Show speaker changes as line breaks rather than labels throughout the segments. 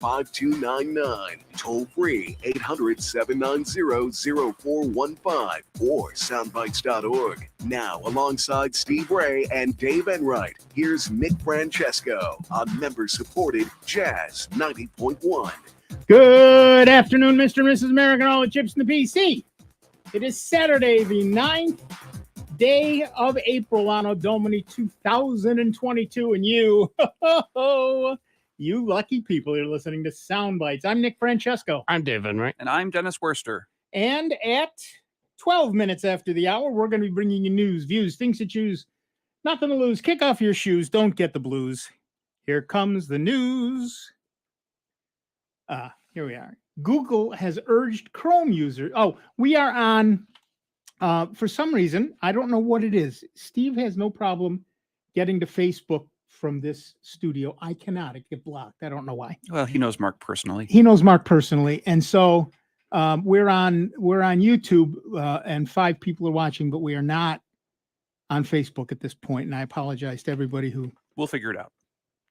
5299. Toll free 800-790-0415 or soundbites.org. Now, alongside Steve Ray and Dave Enright, here's Nick Francesco on member-supported Jazz 90.1.
Good afternoon, Mr. and Mrs. American, all the chips in the PC. It is Saturday, the 9th day of April, Anno Domini 2022, and you, you lucky people are listening to Sound Bites. I'm Nick Francesco.
I'm Dave Enright.
And I'm Dennis Worster.
And at 12 minutes after the hour, we're going to be bringing you news, views, things to choose, nothing to lose. Kick off your shoes. Don't get the blues. Here comes the news. Here we are. Google has urged Chrome users. Oh, we are on, for some reason, I don't know what it is. Steve has no problem getting to Facebook from this studio. I cannot. It get blocked. I don't know why.
Well, he knows Mark personally.
He knows Mark personally. And so we're on YouTube and 5 people are watching, but we are not on Facebook at this point. And I apologize to everybody who
We'll figure it out.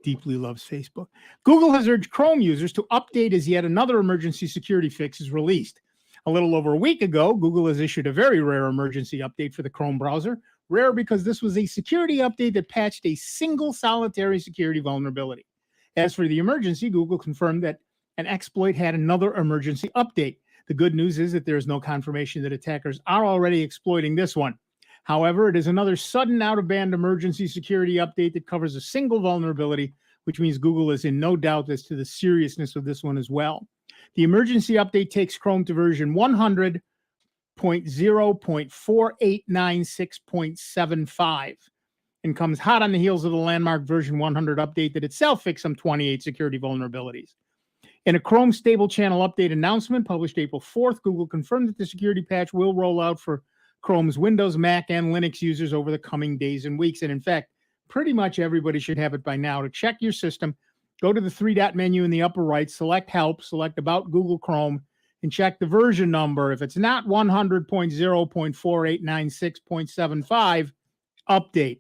Deeply loves Facebook. Google has urged Chrome users to update as yet another emergency security fix is released. A little over a week ago, Google has issued a very rare emergency update for the Chrome browser. Rare because this was a security update that patched a single solitary security vulnerability. As for the emergency, Google confirmed that an exploit had another emergency update. The good news is that there is no confirmation that attackers are already exploiting this one. However, it is another sudden out-of-band emergency security update that covers a single vulnerability, which means Google is in no doubt as to the seriousness of this one as well. The emergency update takes Chrome to version 100.0.4896.75 and comes hot on the heels of the landmark version 100 update that itself fixed some 28 security vulnerabilities. In a Chrome stable channel update announcement published April 4th, Google confirmed that the security patch will roll out for Chrome's Windows, Mac, and Linux users over the coming days and weeks. And in fact, pretty much everybody should have it by now. To check your system, go to the 3-dot menu in the upper right, select Help, select About Google Chrome, and check the version number. If it's not 100.0.4896.75, update.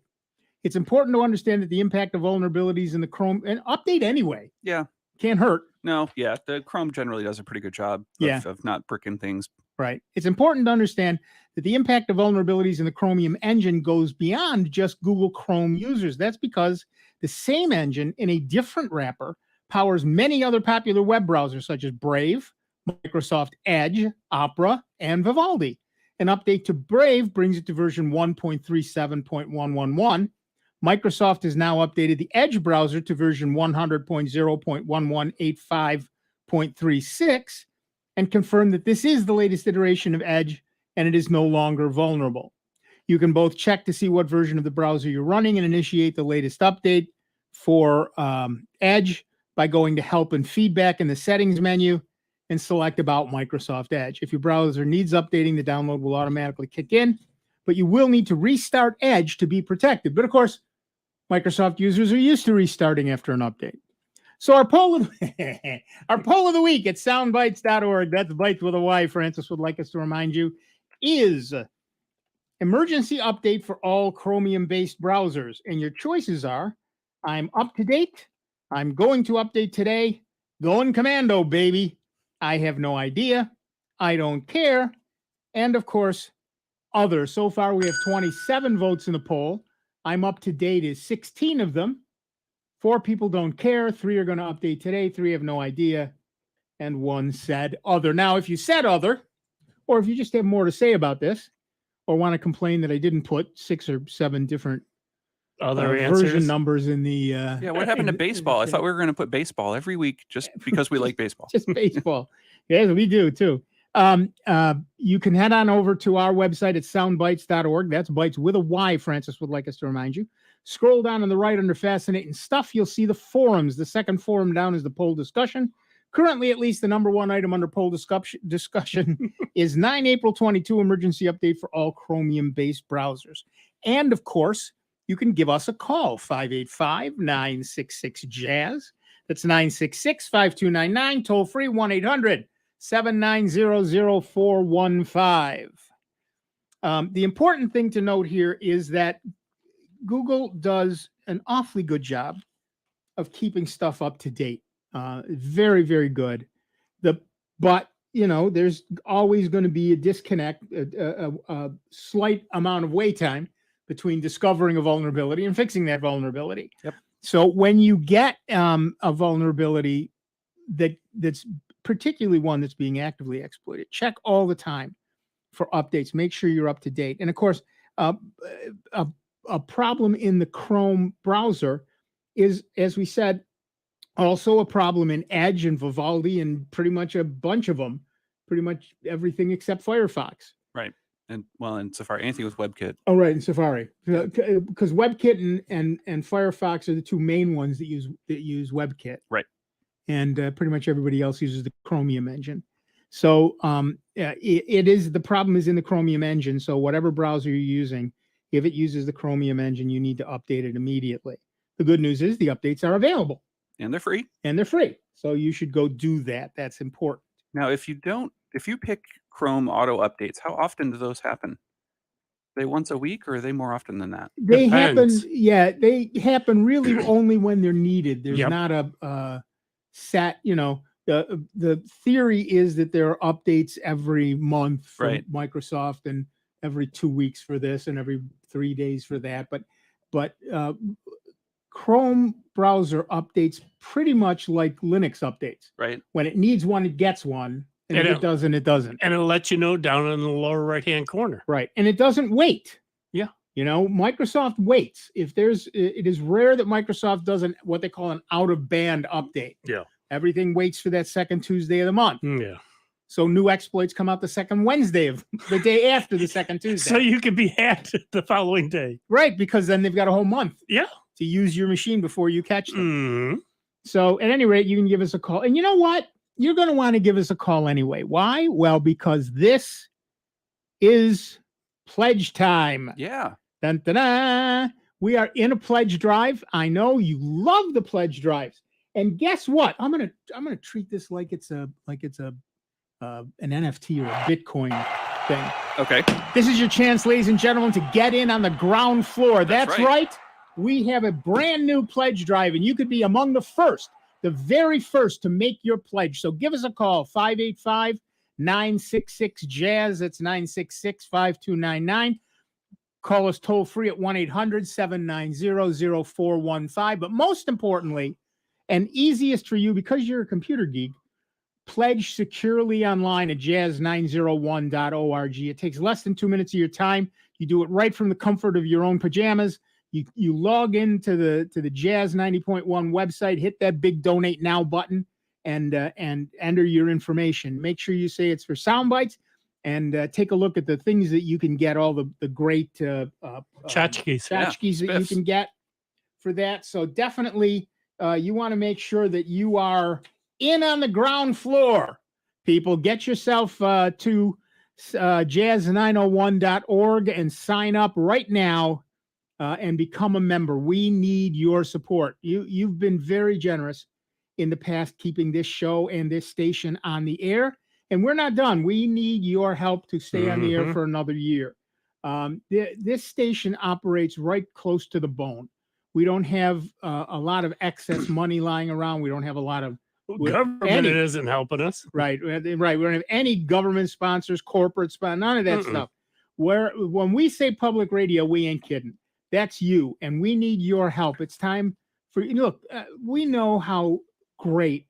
It's important to understand that the impact of vulnerabilities in the Chrome, and update anyway.
Yeah.
Can't hurt.
No, yeah. The Chrome generally does a pretty good job of not bricking things.
Right. It's important to understand that the impact of vulnerabilities in the Chromium engine goes beyond just Google Chrome users. That's because the same engine in a different wrapper powers many other popular web browsers such as Brave, Microsoft Edge, Opera, and Vivaldi. An update to Brave brings it to version 1.37.111. Microsoft has now updated the Edge browser to version 100.0.1185.36 and confirmed that this is the latest iteration of Edge and it is no longer vulnerable. You can both check to see what version of the browser you're running and initiate the latest update for Edge by going to Help and Feedback in the Settings menu and select About Microsoft Edge. If your browser needs updating, the download will automatically kick in, but you will need to restart Edge to be protected. But of course, Microsoft users are used to restarting after an update. So our poll of the week at soundbites.org, that's Bytes with a Y, Francis would like us to remind you, is emergency update for all Chromium-based browsers. And your choices are, I'm up to date, I'm going to update today, going commando, baby, I have no idea, I don't care, and of course, other. So far, we have 27 votes in the poll. I'm up to date is 16 of them. 4 people don't care. 3 are going to update today. 3 have no idea. And 1 said other. Now, if you said other, or if you just have more to say about this, or want to complain that I didn't put 6 or 7 different
other
version numbers in the...
yeah, what happened to baseball? I thought we were going to put baseball every week just because we like baseball.
Just baseball. Yes, we do, too. You can head on over to our website at soundbites.org. That's Bytes with a Y, Francis would like us to remind you. Scroll down on the right under Fascinating Stuff. You'll see the forums. The second forum down is the poll discussion. Currently, at least the number one item under poll discussion is 9 April 22 emergency update for all Chromium-based browsers. And, of course, you can give us a call, 585-966-JAZZ. That's 966-5299, toll free, 1-800-790-0415. The important thing to note here is that Google does an awfully good job of keeping stuff up to date. Very, very good. But there's always going to be a disconnect, a slight amount of wait time between discovering a vulnerability and fixing that vulnerability.
Yep.
So when you get a vulnerability that's particularly one that's being actively exploited, check all the time for updates. Make sure you're up to date. And of course, a problem in the Chrome browser is, as we said, also a problem in Edge and Vivaldi and pretty much a bunch of them, pretty much everything except Firefox.
Right. And in Safari, anything with WebKit.
Oh, right, in Safari, because WebKit and Firefox are the two main ones that use WebKit.
Right.
And pretty much everybody else uses the Chromium engine. So it is, the problem is in the Chromium engine. So whatever browser you're using, if it uses the Chromium engine, you need to update it immediately. The good news is the updates are available.
And they're free.
So you should go do that. That's important.
Now, if you pick Chrome auto updates, how often do those happen? Are they once a week, or are they more often than that?
They
Depends.
they happen really only when they're needed. There's
Yep.
not a set, the theory is that there are updates every month from
Right.
Microsoft and every 2 weeks for this and every 3 days for that. But Chrome browser updates pretty much like Linux updates.
Right.
When it needs one, it gets one. And if it doesn't, it doesn't.
And it'll let you know down in the lower right-hand corner.
Right. And it doesn't wait.
Yeah.
Microsoft waits. It is rare that Microsoft does what they call an out-of-band update.
Yeah.
Everything waits for that second Tuesday of the month.
Yeah.
So new exploits come out the second Wednesday of the day after the second Tuesday.
So you can be hacked the following day.
Right, because then they've got a whole month.
Yeah.
To use your machine before you catch them.
Mm.
So at any rate, you can give us a call. And you know what? You're going to want to give us a call anyway. Why? Well, because this is pledge time.
Yeah.
Dun, dun, dun. We are in a pledge drive. I know you love the pledge drives. And guess what? I'm gonna treat this like it's an NFT or a Bitcoin thing.
Okay.
This is your chance, ladies and gentlemen, to get in on the ground floor. That's right. We have a brand new pledge drive, and you could be among the very first to make your pledge. So give us a call, 585-966-JAZZ. That's 966-5299. Call us toll free at 1-800-790-0415. But most importantly, and easiest for you, because you're a computer geek, pledge securely online at jazz901.org. It takes less than 2 minutes of your time. You do it right from the comfort of your own pajamas. You log into the Jazz 90.1 website, hit that big donate now button, and enter your information. Make sure you say it's for Soundbites, and take a look at the things that you can get, all the great
Tchotchkes.
tchotchkes that you can get for that. So definitely you want to make sure that you are in on the ground floor. People, get yourself to jazz901.org and sign up right now. And become a member. We need your support. You've been very generous in the past, keeping this show and this station on the air. And we're not done. We need your help to stay on the air for another year. This station operates right close to the bone. We don't have a lot of excess money lying around. We don't have a lot of
government isn't helping us.
Right. We don't have any government sponsors, corporate sponsors, none of that stuff. When we say public radio, we ain't kidding. That's you, and we need your help. It's time for you. Look, we know how great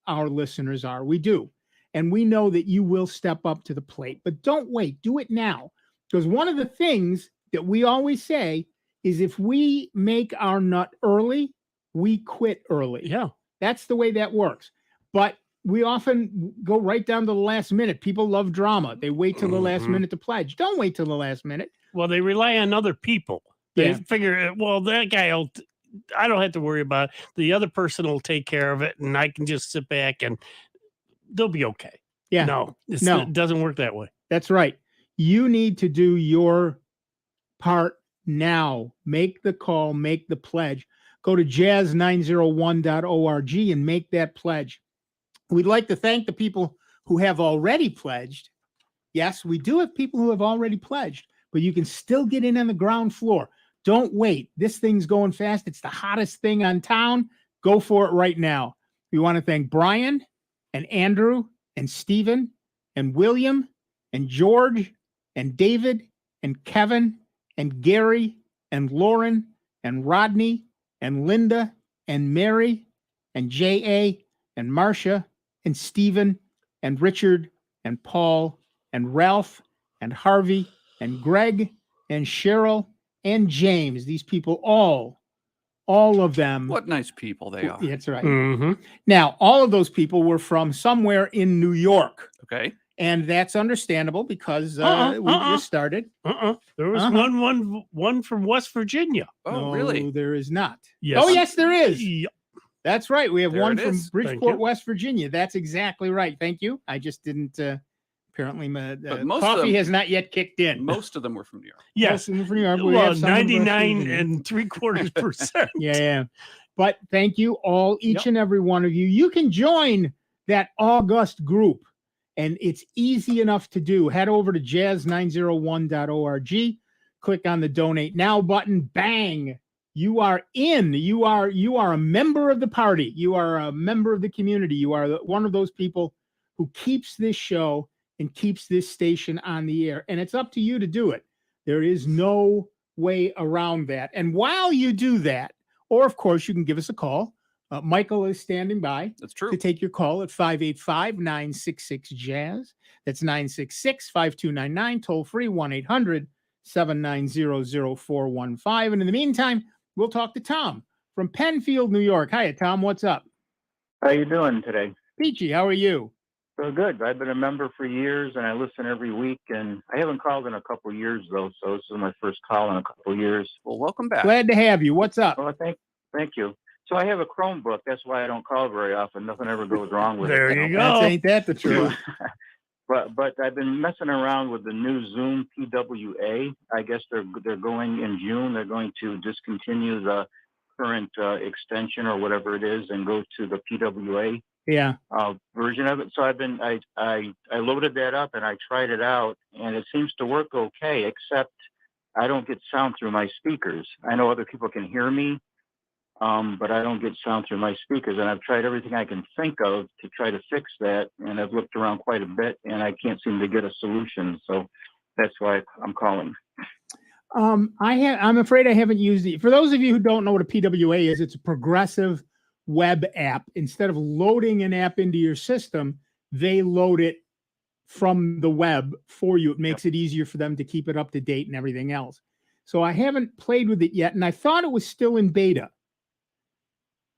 our listeners are. We do. And we know that you will step up to the plate. But don't wait. Do it now. Because one of the things that we always say is if we make our nut early, we quit early.
Yeah.
That's the way that works. But we often go right down to the last minute. People love drama. They wait till the last minute to pledge. Don't wait till the last minute.
Well, they rely on other people. They figure, well, that guy I don't have to worry about it. The other person will take care of it, and I can just sit back and they'll be okay.
Yeah.
No, it doesn't work that way.
That's right. You need to do your part now. Make the call, make the pledge. Go to jazz901.org and make that pledge. We'd like to thank the people who have already pledged. Yes, we do have people who have already pledged, but you can still get in on the ground floor. Don't wait. This thing's going fast. It's the hottest thing on town. Go for it right now. We want to thank Brian and Andrew and Stephen and William and George and David and Kevin and Gary and Lauren and Rodney and Linda and Mary and J.A. and Marcia and Stephen and Richard and Paul and Ralph and Harvey and Greg and Cheryl and James. These people all of them.
What nice people they are.
That's right.
Mhm.
Now, all of those people were from somewhere in New York.
Okay.
And that's understandable because we just started.
There was one from West Virginia.
Oh,
No,
really?
there is not.
Yes.
Oh, yes, there is.
Yep.
That's right. We have
There
one
it
from
is.
Thank
Bridgeport,
you.
West Virginia. That's exactly right. Thank you. I just didn't. Apparently, my
But most of
coffee
them-
has not yet kicked in.
Most of them were from New York.
Yes.
Most of them from New York, but we
Well,
have some from West
99
Virginia.
and 3/4%.
Yeah. But thank you all, each
Yep.
and every one of you. You can join that August group, and it's easy enough to do. Head over to jazz901.org, click on the donate now button, bang. You are in. You are a member of the party. You are a member of the community. You are one of those people who keeps this show and keeps this station on the air. And it's up to you to do it. There is no way around that. And while you do that, or of course, you can give us a call. Michael is standing by
That's true.
to take your call at 585-966-JAZZ. That's 966-5299, toll free 1-800-790-0415. And in the meantime, we'll talk to Tom from Penfield, New York. Hi, Tom. What's up?
How you doing today?
Peachy, how are you?
So good. I've been a member for years, and I listen every week. And I haven't called in a couple of years though, so this is my first call in a couple of years.
Well, welcome back.
Glad to have you. What's up?
Well, thank you. So I have a Chromebook. That's why I don't call very often. Nothing ever goes wrong with
There
it.
you
That's,
go.
ain't that the truth?
But I've been messing around with the new Zoom PWA. I guess they're going in June. They're going to discontinue the current extension or whatever it is and go to the PWA
Yeah.
version of it. So I loaded that up and I tried it out, and it seems to work okay, except I don't get sound through my speakers. I know other people can hear me, but I don't get sound through my speakers. And I've tried everything I can think of to try to fix that, and I've looked around quite a bit, and I can't seem to get a solution. So that's why I'm calling.
I'm afraid I haven't used it. For those of you who don't know what a PWA is, it's a progressive web app. Instead of loading an app into your system, they load it from the web for you. It makes it easier for them to keep it up to date and everything else. So I haven't played with it yet, and I thought it was still in beta.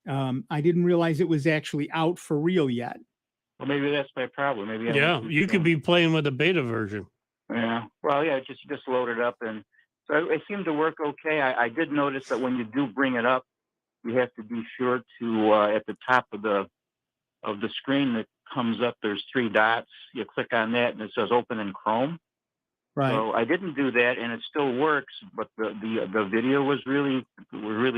I didn't realize it was actually out for real yet.
Well, maybe that's my problem. Maybe
Yeah, you could be playing with a beta version.
Yeah. Well, yeah, just load it up, and so it seemed to work okay. I did notice that when you do bring it up, you have to be sure to at the top of the screen that comes up, there's 3 dots. You click on that, and it says Open in Chrome.
Right.
So I didn't do that, and it still works, but the video was really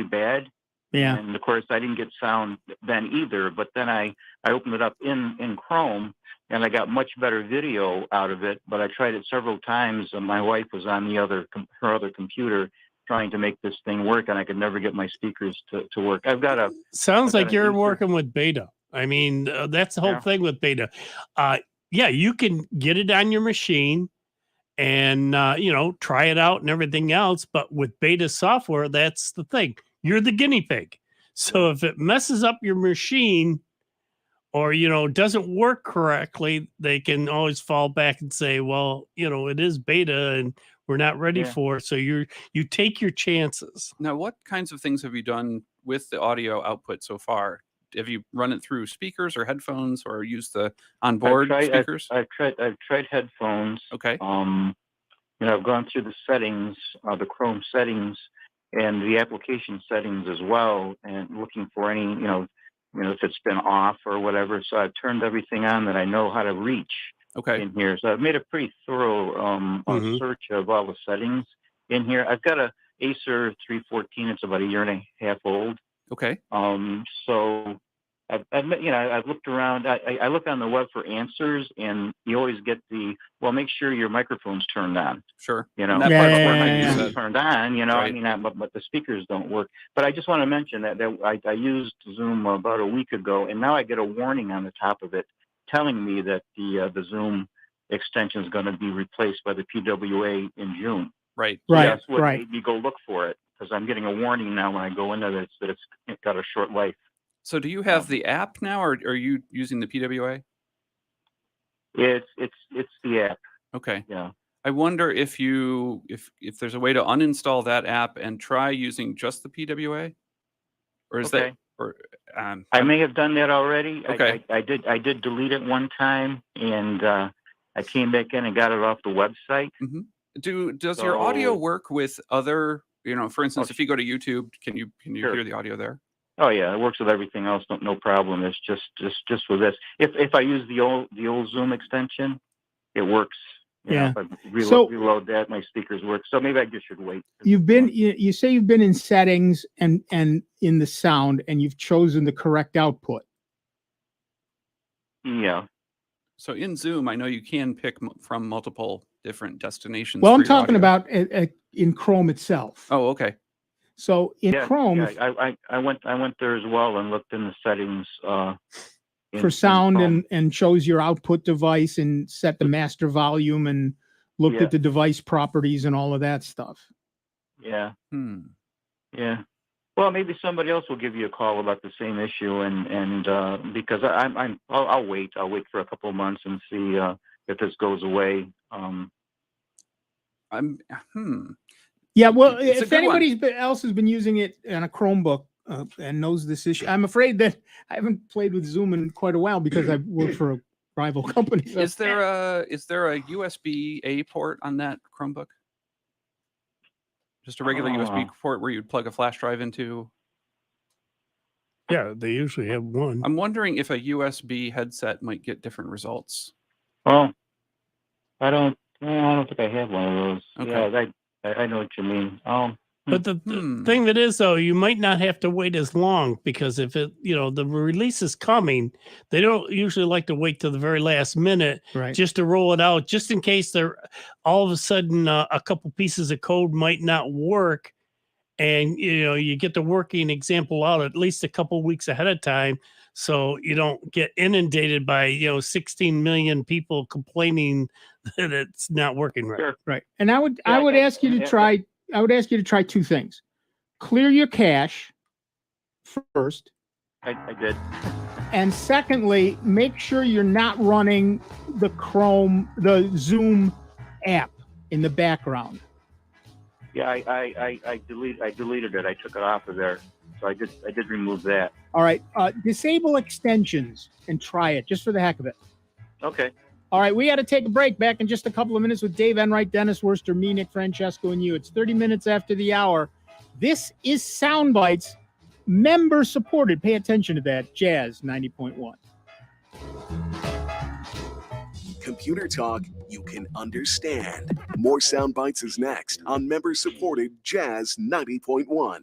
bad.
Yeah.
And of course, I didn't get sound then either. But then I opened it up in Chrome, and I got much better video out of it. But I tried it several times, and my wife was on her other computer trying to make this thing work, and I could never get my speakers to work.
Sounds
I've
like
got an
you're
Acer.
working with beta. I mean, that's the whole
Yeah.
thing with beta. Yeah, you can get it on your machine and try it out and everything else. But with beta software, that's the thing. You're the guinea pig. So if it messes up your machine or doesn't work correctly, they can always fall back and say, well, it is beta and we're not ready
Yeah.
for it. So you take your chances.
Now, what kinds of things have you done with the audio output so far? Have you run it through speakers or headphones, or used the onboard speakers?
I've tried headphones.
Okay.
I've gone through the settings, the Chrome settings, and the application settings as well, and looking for any, if it's been off or whatever. So I've turned everything on that I know how to reach
Okay.
in here. So I've made a pretty thorough
Mhm.
search of all the settings in here. I've got a Acer 314. It's about 1.5 years old.
Okay.
So I've looked around. I look on the web for answers, and you always get make sure your microphone's turned on.
Sure.
You know,
And that
Yeah,
part's
yeah,
working,
yeah,
you
yeah.
said.
turned on. You know,
Right.
I mean, but the speakers don't work. But I just want to mention that I used Zoom about a week ago, and now I get a warning on the top of it telling me that the Zoom extension is going to be replaced by the PWA in June.
Right.
So
Right,
that's what
right.
made me go look for it, because I'm getting a warning now when I go into this that it's got a short life.
So do you have the app now, or are you using the PWA?
It's the app.
Okay.
Yeah.
I wonder if there's a way to uninstall that app and try using just the PWA, or is
Okay.
that, or
I may have done that already.
Okay.
I did delete it one time, and I came back in and got it off the website.
Does your audio
So-
work with other, for instance,
Oh,
if you go to YouTube, can you
Sure.
hear the audio there?
Oh yeah, it works with everything else. No problem. It's just with this. If I use the old Zoom extension, it works.
Yeah.
If I
So-
reload that, my speakers work. So maybe I just should wait.
You say you've been in settings and in the sound, and you've chosen the correct output.
Yeah.
So in Zoom, I know you can pick from multiple different destinations.
Well,
for
I'm
your
talking
audio.
about in Chrome itself.
Oh, okay.
So in
Yeah,
Chrome,
yeah, I went there as well and looked in the settings
for sound
Chrome.
and chose your output device and set the master volume and looked
Yeah.
at the device properties and all of that stuff.
Yeah.
Hmm.
Yeah. Well, maybe somebody else will give you a call about the same issue, and because I'll wait. I'll wait for a couple of months and see if this goes away.
Yeah, well,
It's a
if
good one.
anybody else has been using it on a Chromebook and knows this issue, I'm afraid that I haven't played with Zoom in quite a while because I work for a rival company. So.
Is there a USB-A port on that Chromebook? Just a regular USB port where you'd plug a flash drive into?
Yeah, they usually have one.
I'm wondering if a USB headset might get different results.
Well, I don't think I have one of those.
Okay.
Yeah, I know what you mean.
But the thing that is, though, you might not have to wait as long, because if the release is coming, they don't usually like to wait till the very last minute just to roll it out, just in case they're all of a sudden a couple pieces of code might not work. And, you get the working example out at least a couple weeks ahead of time, so you don't get inundated by, 16 million people complaining that it's not working right.
Sure.
Right. And I would ask you to try. I would ask you to try two things. Clear your cache first.
I did.
And secondly, make sure you're not running the Zoom app in the background.
Yeah, I deleted it. I took it off of there. So I did remove that.
All right. Disable extensions and try it just for the heck of it.
Okay.
All right, we got to take a break. Back in just a couple of minutes with Dave Enright, Dennis Worcester, me, Nick Francesco, and you. It's 30 minutes after the hour. This is Sound Bytes, member supported. Pay attention to that. Jazz 90.1.
Computer talk you can understand. More Sound Bites is next on member-supported Jazz 90.1.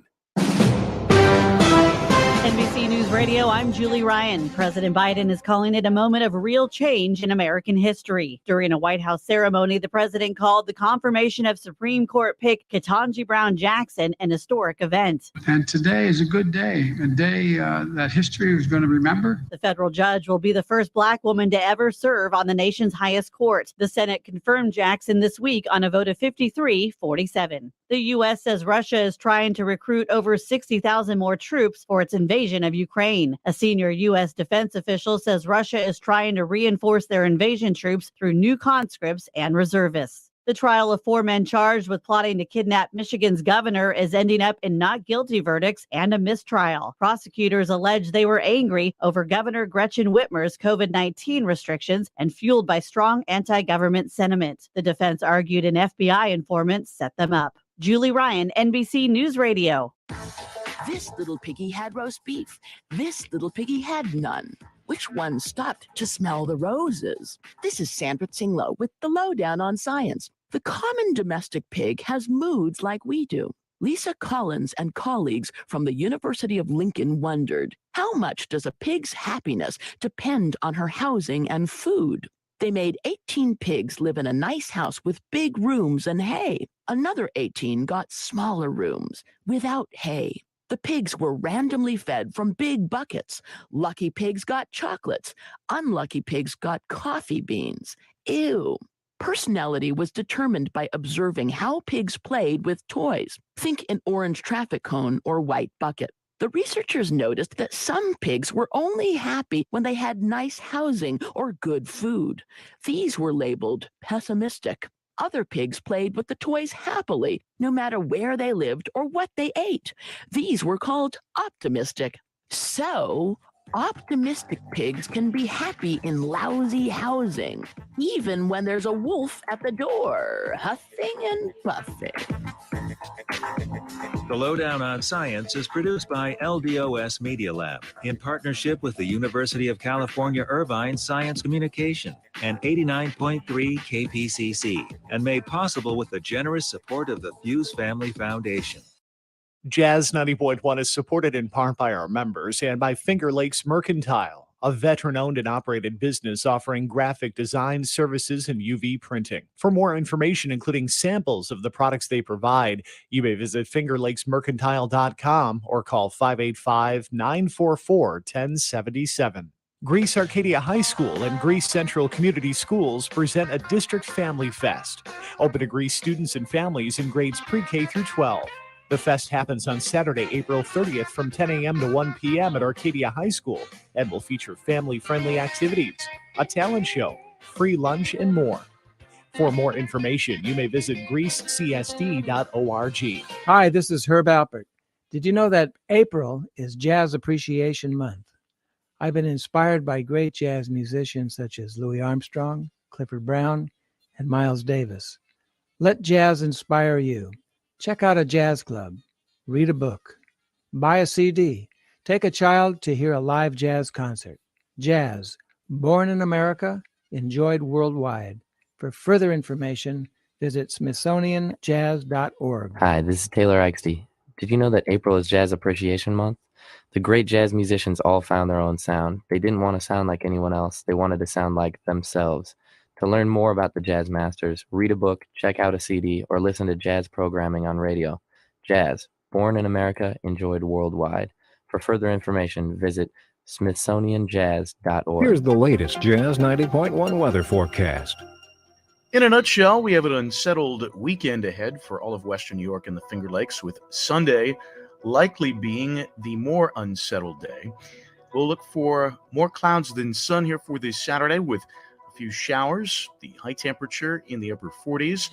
NBC News Radio, I'm Julie Ryan. President Biden is calling it a moment of real change in American history. During a White House ceremony, the president called the confirmation of Supreme Court pick Ketanji Brown Jackson an historic event.
And today is a good day, a day that history is going to remember.
The federal judge will be the first Black woman to ever serve on the nation's highest court. The Senate confirmed Jackson this week on a vote of 53-47. The U.S. says Russia is trying to recruit over 60,000 more troops for its invasion of Ukraine. A senior U.S. defense official says Russia is trying to reinforce their invasion troops through new conscripts and reservists. The trial of 4 men charged with plotting to kidnap Michigan's governor is ending up in not guilty verdicts and a mistrial. Prosecutors allege they were angry over Governor Gretchen Whitmer's COVID-19 restrictions and fueled by strong anti-government sentiment. The defense argued an FBI informant set them up. Julie Ryan, NBC News Radio.
This little piggy had roast beef. This little piggy had none. Which one stopped to smell the roses? This is Sandra Tsinglow with the lowdown on science. The common domestic pig has moods like we do. Lisa Collins and colleagues from the University of Lincoln wondered, how much does a pig's happiness depend on her housing and food? They made 18 pigs live in a nice house with big rooms and hay. Another 18 got smaller rooms without hay. The pigs were randomly fed from big buckets. Lucky pigs got chocolates. Unlucky pigs got coffee beans. Ew. Personality was determined by observing how pigs played with toys. Think an orange traffic cone or white bucket. The researchers noticed that some pigs were only happy when they had nice housing or good food. These were labeled pessimistic. Other pigs played with the toys happily, no matter where they lived or what they ate. These were called optimistic. So, optimistic pigs can be happy in lousy housing, even when there's a wolf at the door, huffing and puffing.
The Lowdown on Science is produced by LDOS Media Lab in partnership with the University of California, Irvine Science Communication and 89.3 KPCC, and made possible with the generous support of the Fuse Family Foundation.
Jazz 90.1 is supported in part by our members and by Finger Lakes Mercantile, a veteran-owned and operated business offering graphic design services and UV printing. For more information, including samples of the products they provide, you may visit fingerlakesmercantile.com or call 585-944-1077. Greece Arcadia High School and Greece Central Community Schools present a District Family Fest, open to Greece students and families in grades pre-K through 12. The fest happens on Saturday, April 30th from 10 a.m. to 1 p.m. at Arcadia High School and will feature family-friendly activities, a talent show, free lunch, and more. For more information, you may visit greececsd.org.
Hi, this is Herb Alpert. Did you know that April is Jazz Appreciation Month? I've been inspired by great jazz musicians such as Louis Armstrong, Clifford Brown, and Miles Davis. Let jazz inspire you. Check out a jazz club, read a book, buy a CD, take a child to hear a live jazz concert. Jazz, born in America, enjoyed worldwide. For further information, visit smithsonianjazz.org.
Hi, this is Taylor Eichste. Did you know that April is Jazz Appreciation Month? The great jazz musicians all found their own sound. They didn't want to sound like anyone else. They wanted to sound like themselves. To learn more about the Jazz Masters, read a book, check out a CD, or listen to jazz programming on radio. Jazz, born in America, enjoyed worldwide. For further information, visit smithsonianjazz.org.
Here's the latest Jazz 90.1 weather forecast.
In a nutshell, we have an unsettled weekend ahead for all of Western New York and the Finger Lakes, with Sunday likely being the more unsettled day. We'll look for more clouds than sun here for this Saturday, with a few showers, the high temperature in the upper 40s.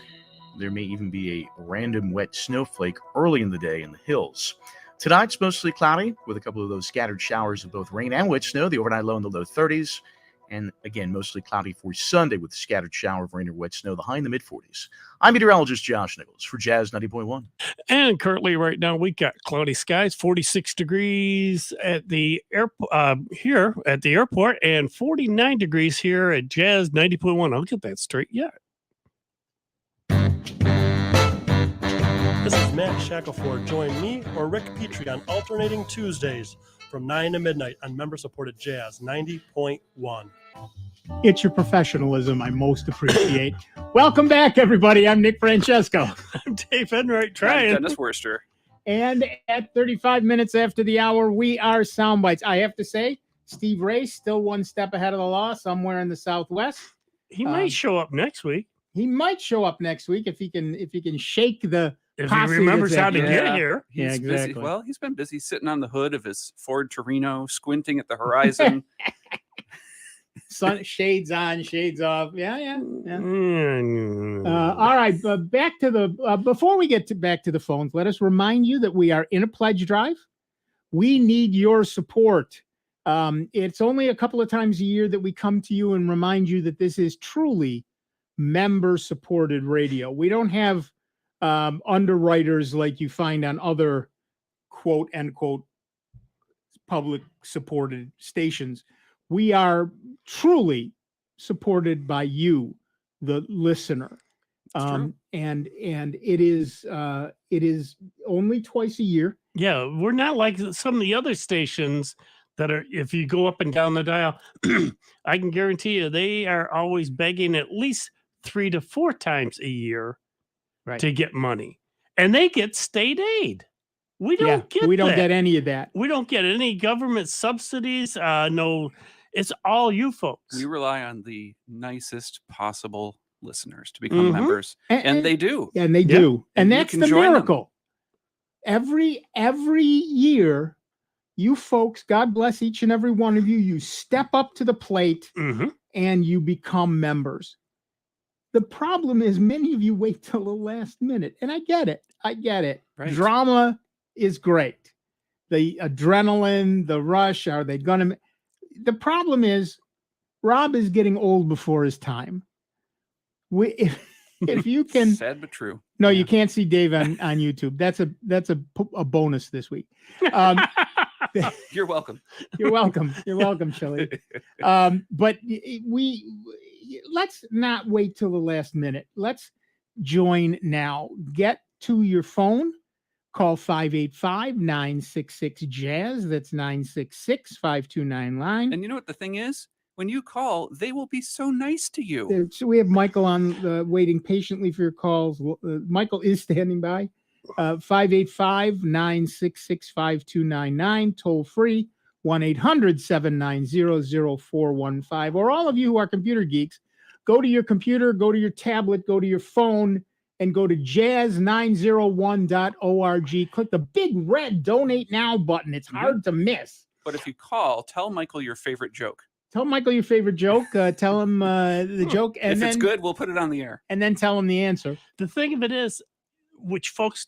There may even be a random wet snowflake early in the day in the hills. Tonight's mostly cloudy with a couple of those scattered showers of both rain and wet snow, the overnight low in the low 30s. And again, mostly cloudy for Sunday with a scattered shower of rain or wet snow, the high in the mid-40s. I'm meteorologist Josh Nichols for Jazz 90.1.
And currently right now we got cloudy skies, 46 degrees at the here at the airport, and 49 degrees here at Jazz 90.1. I'll get that straight yet.
This is Matt Shackelford. Join me or Rick Petrie on alternating Tuesdays from 9 to midnight on member-supported Jazz 90.1.
It's your professionalism I most appreciate. Welcome back, everybody. I'm Nick Francesco.
I'm Dave Enright trying.
Dennis Worster.
And at 35 minutes after the hour, we are Soundbites. I have to say, Steve Ray still one step ahead of the law somewhere in the Southwest.
He might show up next week.
He might show up next week if he can shake the
if he remembers how to get here.
He's busy. Well, he's been busy sitting on the hood of his Ford Torino, squinting at the horizon.
Sun shades on, shades off. Yeah. All right, back to the before we get back to the phones, let us remind you that we are in a pledge drive. We need your support. It's only a couple of times a year that we come to you and remind you that this is truly member-supported radio. We don't have underwriters like you find on other quote unquote public supported stations. We are truly supported by you, the listener. And it is only twice a year.
Yeah, we're not like some of the other stations that are, if you go up and down the dial, I can guarantee you they are always begging at least 3 to 4 times a year to get money. And they get state aid. We don't get
we don't
that.
get any of that.
We don't get any government subsidies. No, it's all you folks.
We rely on the nicest possible listeners to become members, and they do.
And they do. And that's the miracle.
Them.
Every year, you folks, God bless each and every one of you, you step up to the plate and you become members. The problem is many of you wait till the last minute. And I get it. Right. Drama is great. The adrenaline, the rush, are they going to... The problem is Rob is getting old before his time. If you can...
Sad but true.
No, you can't see Dave on YouTube. That's a bonus this week.
You're welcome.
You're welcome. You're welcome, Shelley. But let's not wait till the last minute. Let's join now. Get to your phone. Call 585-966-JAZZ. That's 966-5299.
And you know what the thing is? When you call, they will be so nice to you.
So we have Michael on waiting patiently for your calls. Michael is standing by. 585-966-5299, toll free, 1-800-790-0415. Or all of you who are computer geeks, go to your computer, go to your tablet, go to your phone, and go to jazz901.org. Click the big red donate now button. It's hard to miss.
But if you call, tell Michael your favorite joke.
Tell Michael your favorite joke. Tell him the joke. And
if
then,
it's good, we'll put it on the air.
And then tell him the answer.
The thing of it is, which folks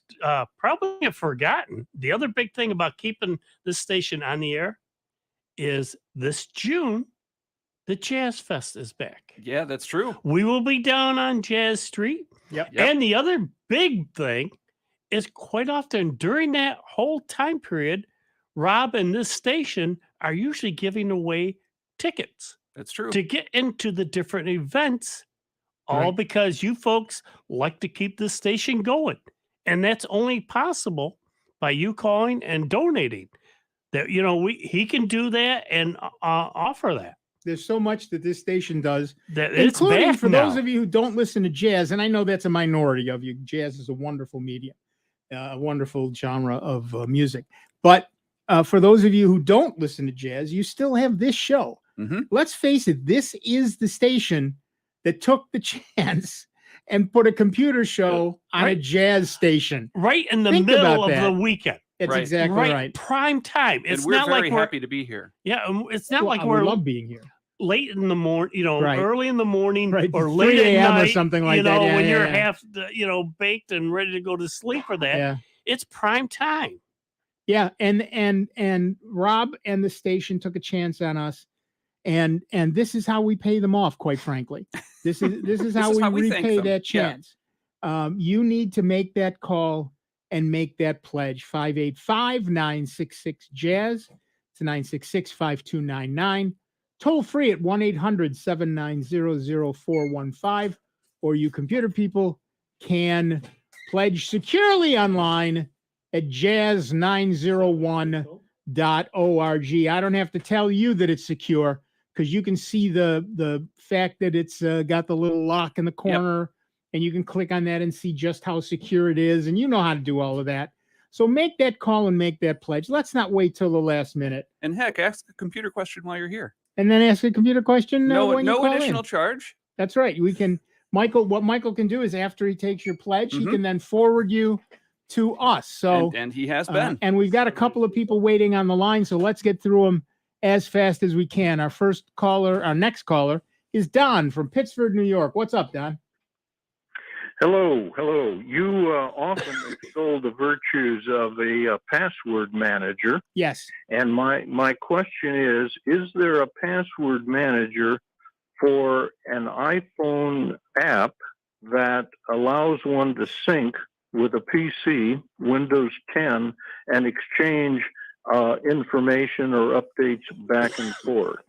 probably have forgotten, the other big thing about keeping this station on the air is this June, the Jazz Fest is back.
Yeah, that's true.
We will be down on Jazz Street.
Yep.
And the other big thing is quite often during that whole time period, Rob and this station are usually giving away tickets.
That's true.
To get into the different events, all because you folks like to keep this station going. And that's only possible by you calling and donating. That, you know, he can do that and offer that.
There's so much that this station does,
that it's
including
back
for
now.
those of you who don't listen to jazz, and I know that's a minority of you. Jazz is a wonderful medium, a wonderful genre of music. But for those of you who don't listen to jazz, you still have this show. Let's face it, this is the station that took the chance and put a computer show on a jazz station.
Right in the middle of the weekend.
That's exactly right.
Prime time. It's
and we're
not
very
like
happy to be here.
Yeah, it's not like
we love being here.
Late in the morning, you know, early in the morning, or
3
late at
a.m.
night,
or something like
you know,
that.
when you're half, baked and ready to go to sleep for that.
Yeah.
It's prime time.
Yeah, and Rob and the station took a chance on us, and this is how we pay them off. Quite frankly, this is how we repay that chance. Yeah. You need to make that call and make that pledge. 585-966-JAZZ. It's 966-5299. Toll free at 1-800-790-0415. Or you computer people can pledge securely online at jazz901.org. I don't have to tell you that it's secure because you can see the fact that it's got the little lock in the corner. And you can click on that and see just how secure it is. And you know how to do all of that. So make that call and make that pledge. Let's not wait till the last minute.
And heck, ask a computer question while you're here.
And then ask a computer question.
No
additional
additional charge.
That's right. We can, what Michael can do is after he takes your pledge, he can then forward you to us. So
and he has been.
And we've got a couple of people waiting on the line. So let's get through them as fast as we can. Our next caller is Don from Pittsburgh, New York. What's up, Don?
Hello. You often extol the virtues of a password manager.
Yes.
And my question is there a password manager for an iPhone app that allows one to sync with a PC, Windows 10, and exchange information or updates back and forth?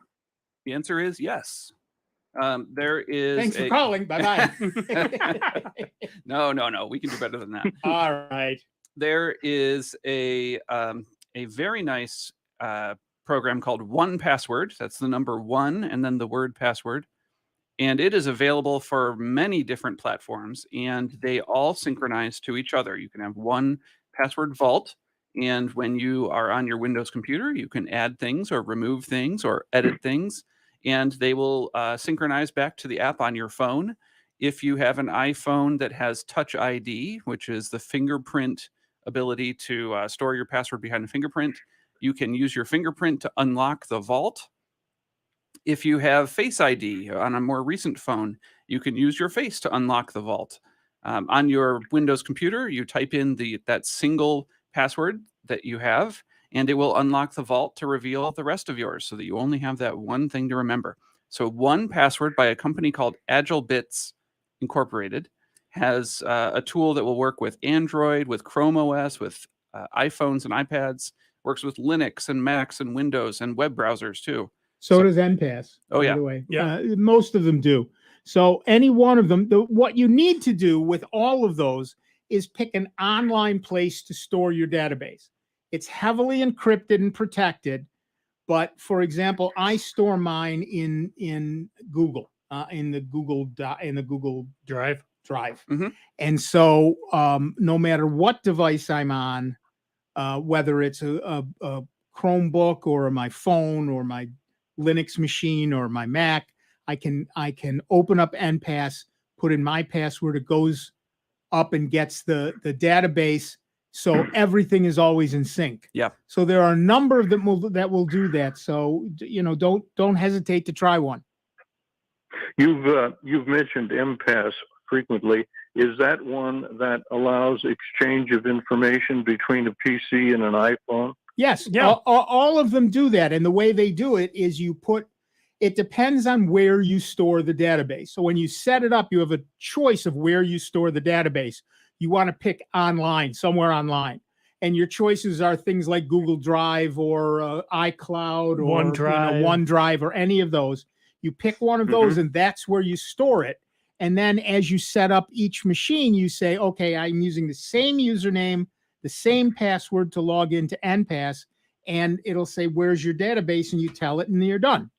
The answer is yes. There is.
Thanks for calling. Bye-bye.
No. We can do better than that.
All right.
There is a very nice program called 1Password. That's the number 1 and then the word password. And it is available for many different platforms, and they all synchronize to each other. You can have 1Password Vault, and when you are on your Windows computer, you can add things or remove things or edit things, and they will synchronize back to the app on your phone. If you have an iPhone that has Touch ID, which is the fingerprint ability to store your password behind a fingerprint, you can use your fingerprint to unlock the vault. If you have Face ID on a more recent phone, you can use your face to unlock the vault. On your Windows computer, you type in that single password that you have, and it will unlock the vault to reveal the rest of yours so that you only have that one thing to remember. So 1Password by a company called AgileBits Incorporated has a tool that will work with Android, with Chrome OS, with iPhones and iPads, works with Linux and Macs and Windows and web browsers too.
So does NPass.
Oh,
by
yeah.
the way.
Yeah.
Most of them do. So any one of them, what you need to do with all of those is pick an online place to store your database. It's heavily encrypted and protected. But for example, I store mine in Google, in the Google
Drive.
Mm-hmm.
And so no matter what device I'm on, whether it's a Chromebook or my phone or my Linux machine or my Mac, I can open up NPass, put in my password, it goes up and gets the database, so everything is always in sync.
Yeah.
So there are a number of them that will do that. So don't hesitate to try one.
You've mentioned MPass frequently. Is that one that allows exchange of information between a PC and an iPhone?
Yes,
Yeah.
all of them do that. And the way they do it is it depends on where you store the database. So when you set it up, you have a choice of where you store the database. You want to pick online, somewhere online. And your choices are things like Google Drive or iCloud or OneDrive or any of those. You pick one of those and that's where you store it. And then as you set up each machine, you say, okay, I'm using the same username, the same password to log into NPass, and it'll say, where's your database? And you tell it and you're done.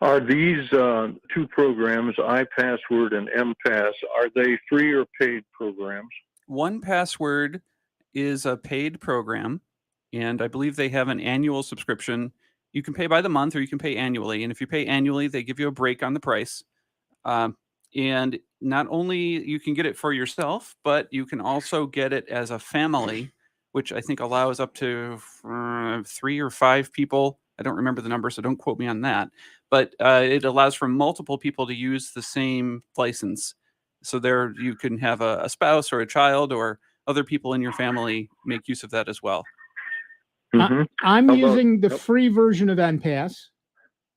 Are these two programs, iPassword and MPass, are they free or paid programs?
1Password is a paid program, and I believe they have an annual subscription. You can pay by the month or you can pay annually. And if you pay annually, they give you a break on the price. And not only you can get it for yourself, but you can also get it as a family, which I think allows up to 3 or 5 people. I don't remember the number, so don't quote me on that. But it allows for multiple people to use the same license. So there you can have a spouse or a child or other people in your family make use of that as well.
I'm using the free version of NPass,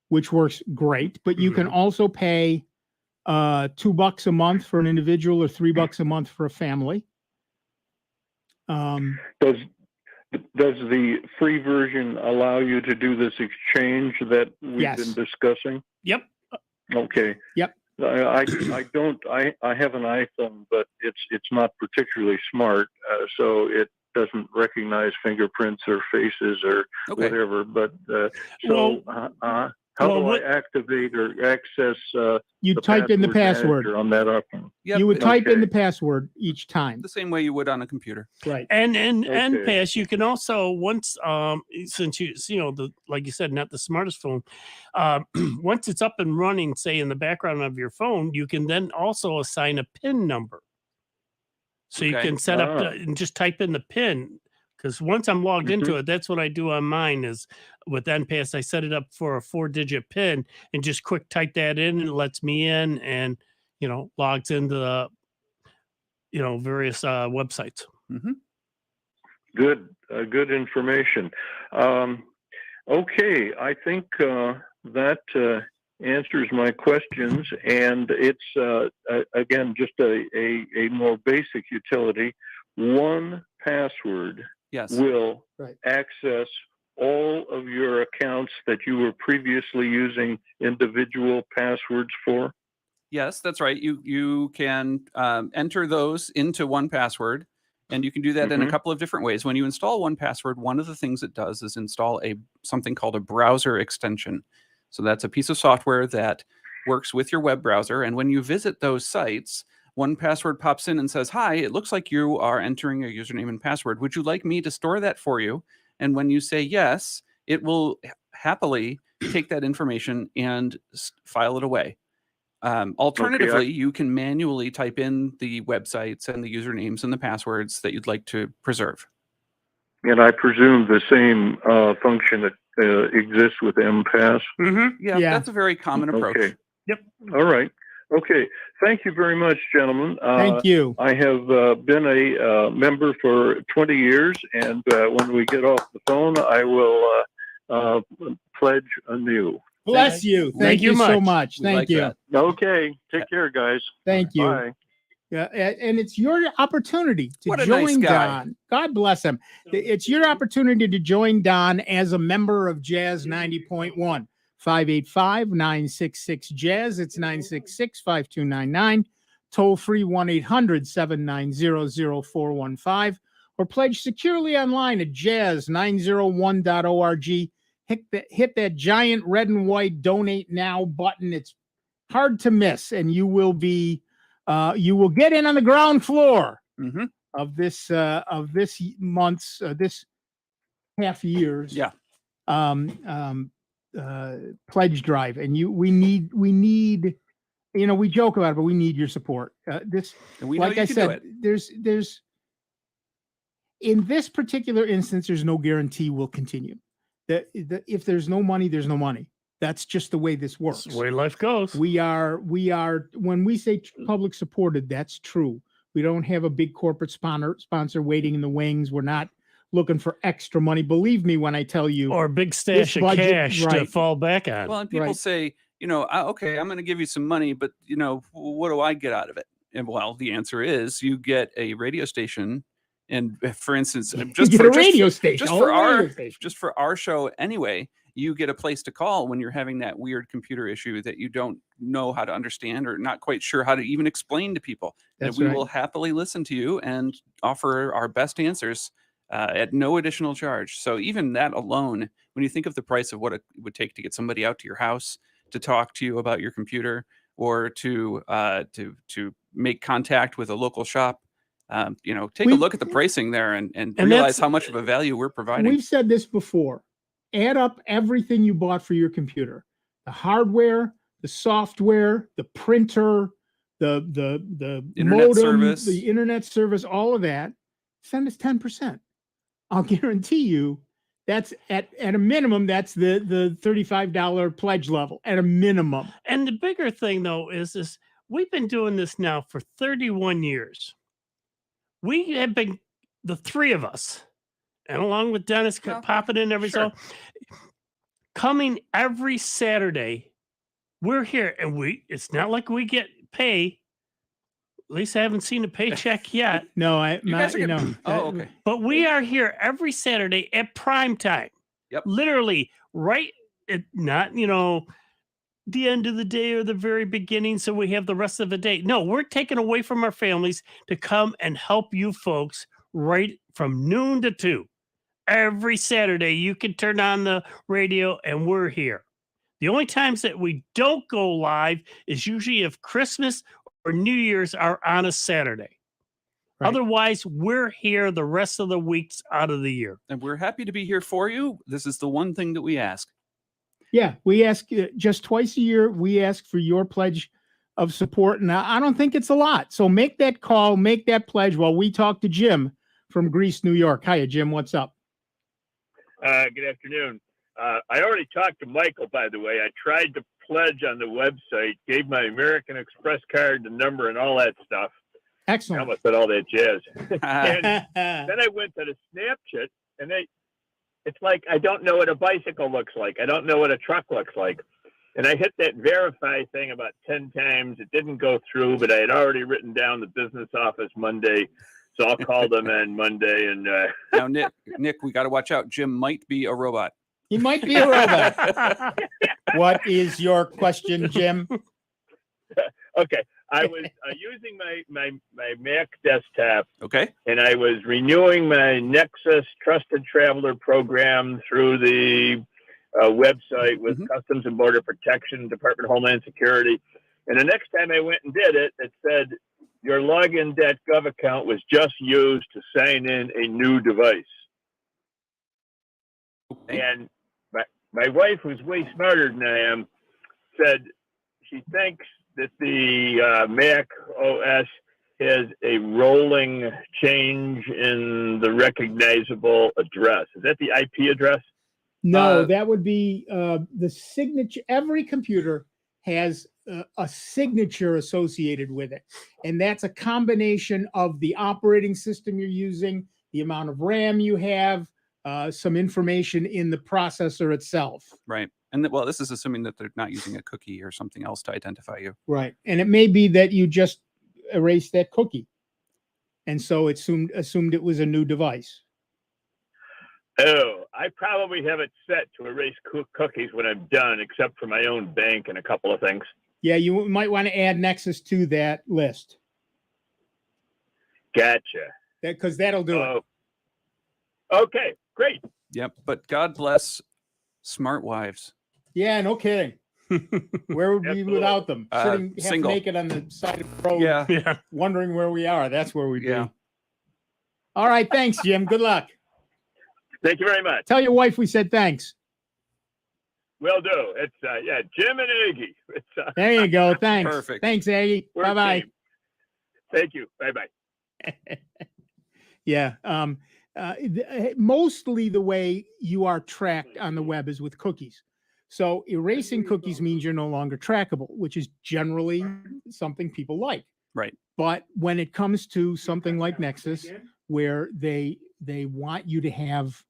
which works great, but you can also pay $2 a month for an individual or $3 a month for a family.
Does the free version allow you to do this exchange that we've been discussing?
Yep.
Okay.
Yep.
I have an iPhone, but it's not particularly smart, so it doesn't recognize fingerprints or faces or whatever. But how do I activate or access?
You type in the password
on that iPhone.
Yep.
You would type in the password each time.
The same way you would on a computer.
Right.
And NPass, you can also once since like you said, not the smartest phone, once it's up and running, say in the background of your phone, you can then also assign a PIN number. So you can set up and just type in the PIN. Because once I'm logged into it, that's what I do on mine is with NPass, I set it up for a 4-digit PIN and just quick type that in and it lets me in and, logs into the, various websites.
Good information. Okay, I think that answers my questions, and it's again just a more basic utility. 1Password will access all of your accounts that you were previously using individual passwords for?
Yes, that's right. You can enter those into 1Password, and you can do that in a
Mhm.
couple of different ways. When you install 1Password, one of the things it does is install something called a browser extension. So that's a piece of software that works with your web browser, and when you visit those sites, 1Password pops in and says, "Hi, it looks like you are entering your username and password. Would you like me to store that for you?" And when you say yes, it will happily take that information and file it away. Alternatively, you can manually type in the websites and the usernames and the passwords that you'd like to preserve.
And I presume the same function that exists with MPass.
Yeah, that's a very common approach.
Okay.
Yep.
All right. Okay. Thank you very much, gentlemen.
Thank you.
I have been a member for 20 years, and when we get off the phone, I will pledge anew.
Bless you. Thank you so much. Thank you.
Okay. Take care, guys.
Thank you.
Bye.
Yeah, and it's your opportunity to
What a
join
nice guy.
Don. God bless him. It's your opportunity to join Don as a member of Jazz 90.1. 585-966-JAZZ. It's 966-5299. Toll free 1-800-790-0415. Or pledge securely online at jazz901.org. Hit that giant red and white donate now button. It's hard to miss, and you will be you will get in on the ground floor of this month's this half year's pledge drive. And we need we joke about it, but we need your support. And
we know
like
you
I
can do
said,
it.
there's in this particular instance, there's no guarantee we'll continue. That if there's no money, there's no money. That's just the way this works.
That's the way life goes.
We are when we say public supported, that's true. We don't have a big corporate sponsor waiting in the wings. We're not looking for extra money. Believe me when I tell you,
or a big stash of cash to fall back on.
Well, and people say, okay, I'm going to give you some money, but what do I get out of it? And well, the answer is you get a radio station. And for instance, just for our show anyway, you get a place to call when you're having that weird computer issue that you don't know how to understand or not quite sure how to even explain to people.
That's
and we
right.
will happily listen to you and offer our best answers at no additional charge. So even that alone, when you think of the price of what it would take to get somebody out to your house to talk to you about your computer or to make contact with a local shop, take a look at the pricing there and realize how much of a value we're providing.
We've said this before. Add up everything you bought for your computer: the hardware, the software, the printer, the
internet
modem,
service,
the internet service, all of that. Send us 10%. I'll guarantee you that's at a minimum. That's the $35 pledge level at a minimum.
And the bigger thing though is we've been doing this now for 31 years. We have been, the three of us, and along with Dennis popping in every so coming every Saturday. We're here, and it's not like we get pay. At least I haven't seen a paycheck yet.
No,
okay.
But we are here every Saturday at prime time.
Yep.
Literally right at not, the end of the day or the very beginning, so we have the rest of the day. No, we're taking away from our families to come and help you folks right from noon to 2. Every Saturday, you can turn on the radio and we're here. The only times that we don't go live is usually if Christmas or New Year's are on a Saturday. Right. Otherwise, we're here the rest of the weeks out of the year.
And we're happy to be here for you. This is the one thing that we ask.
Yeah, we ask just twice a year. We ask for your pledge of support. And I don't think it's a lot. So make that call, make that pledge while we talk to Jim from Greece, New York. Hiya, Jim. What's up?
Good afternoon. I already talked to Michael, by the way. I tried to pledge on the website, gave my American Express card, the number, and all that stuff.
Excellent.
I almost said all that jazz. And then I went to the Snapchat, and it's like I don't know what a bicycle looks like. I don't know what a truck looks like. And I hit that verify thing about 10 times. It didn't go through, but I had already written down the business office Monday. So I'll call them in Monday. And
now, Nick, we got to watch out. Jim might be a robot.
He might be a robot. What is your question, Jim?
Okay, I was using my Mac desktop.
Okay.
And I was renewing my Nexus Trusted Traveler program through the website with Customs and Border Protection, Department of Homeland Security. And the next time I went and did it, it said your login.gov account was just used to sign in a new device. Okay. And my wife, who's way smarter than I am, said she thinks that the Mac OS has a rolling change in the recognizable address. Is that the IP address?
No, that would be the signature. Every computer has a signature associated with it. And that's a combination of the operating system you're using, the amount of RAM you have, some information in the processor itself.
Right. And well, this is assuming that they're not using a cookie or something else to identify you.
Right. And it may be that you just erased that cookie. And so it assumed it was a new device.
Oh, I probably have it set to erase cookies when I'm done, except for my own bank and a couple of things.
Yeah, you might want to add Nexus to that list.
Gotcha.
Because that'll do it.
Okay, great.
Yep. But God bless smart wives.
Yeah, no kidding. Where would we be without them? Sitting half
single.
naked on the side of the road,
Yeah.
wondering where we are. That's where we'd
Yeah.
be. All right, thanks, Jim. Good luck.
Thank you very much.
Tell your wife we said thanks.
Will do. It's Jim and Aggie. It's,
There you go. Thanks.
Perfect.
Thanks, Aggie.
we're a
Bye-bye.
team. Thank you. Bye-bye.
Yeah. Mostly the way you are tracked on the web is with cookies. So erasing cookies means you're no longer trackable, which is generally something people like.
Right.
But when it comes to something like Nexus, where they want you to have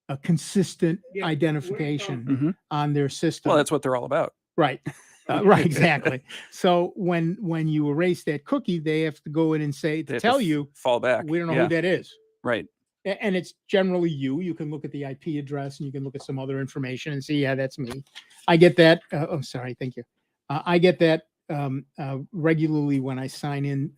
a consistent identification on their system.
Well, that's what they're all about.
Right. Right, exactly. So when you erase that cookie, they have to go in and say,
They have to
tell you,
fall back.
we don't know
Yeah.
who that is.
Right.
And it's generally you. You can look at the IP address and you can look at some other information and see, yeah, that's me. I get that. I'm sorry. Thank you. I get that regularly when I sign in.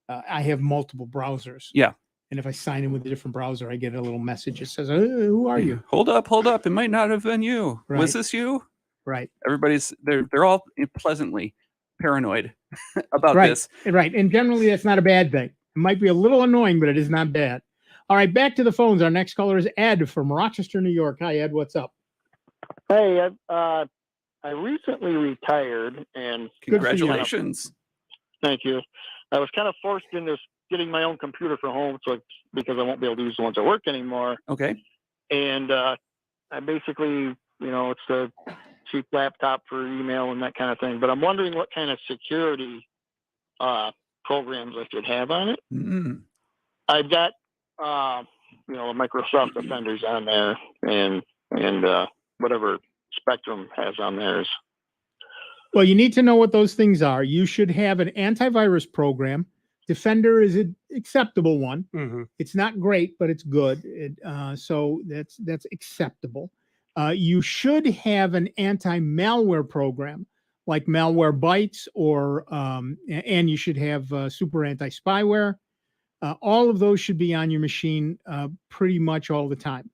I have multiple browsers.
Yeah.
And if I sign in with a different browser, I get a little message that says, who are you?
Hold up. It might not have been you.
Right.
Was this you?
Right.
They're all pleasantly paranoid about
Right.
this.
Right. And generally that's not a bad thing. It might be a little annoying, but it is not bad. All right, back to the phones. Our next caller is Ed from Rochester, New York. Hi, Ed. What's up?
Hey, I recently retired, and
Congratulations.
Thank you. I was kind of forced into getting my own computer for home, because I won't be able to use the ones at work anymore.
Okay.
And I basically, it's a cheap laptop for email and that kind of thing. But I'm wondering what kind of security programs I should have on it.
Mm.
I've got Microsoft Defenders on there, and whatever Spectrum has on theirs.
Well, you need to know what those things are. You should have an antivirus program. Defender is an acceptable one. It's not great, but it's good. So that's acceptable. You should have an anti-malware program like malware Bytes, and you should have super anti-spyware. All of those should be on your machine pretty much all the time.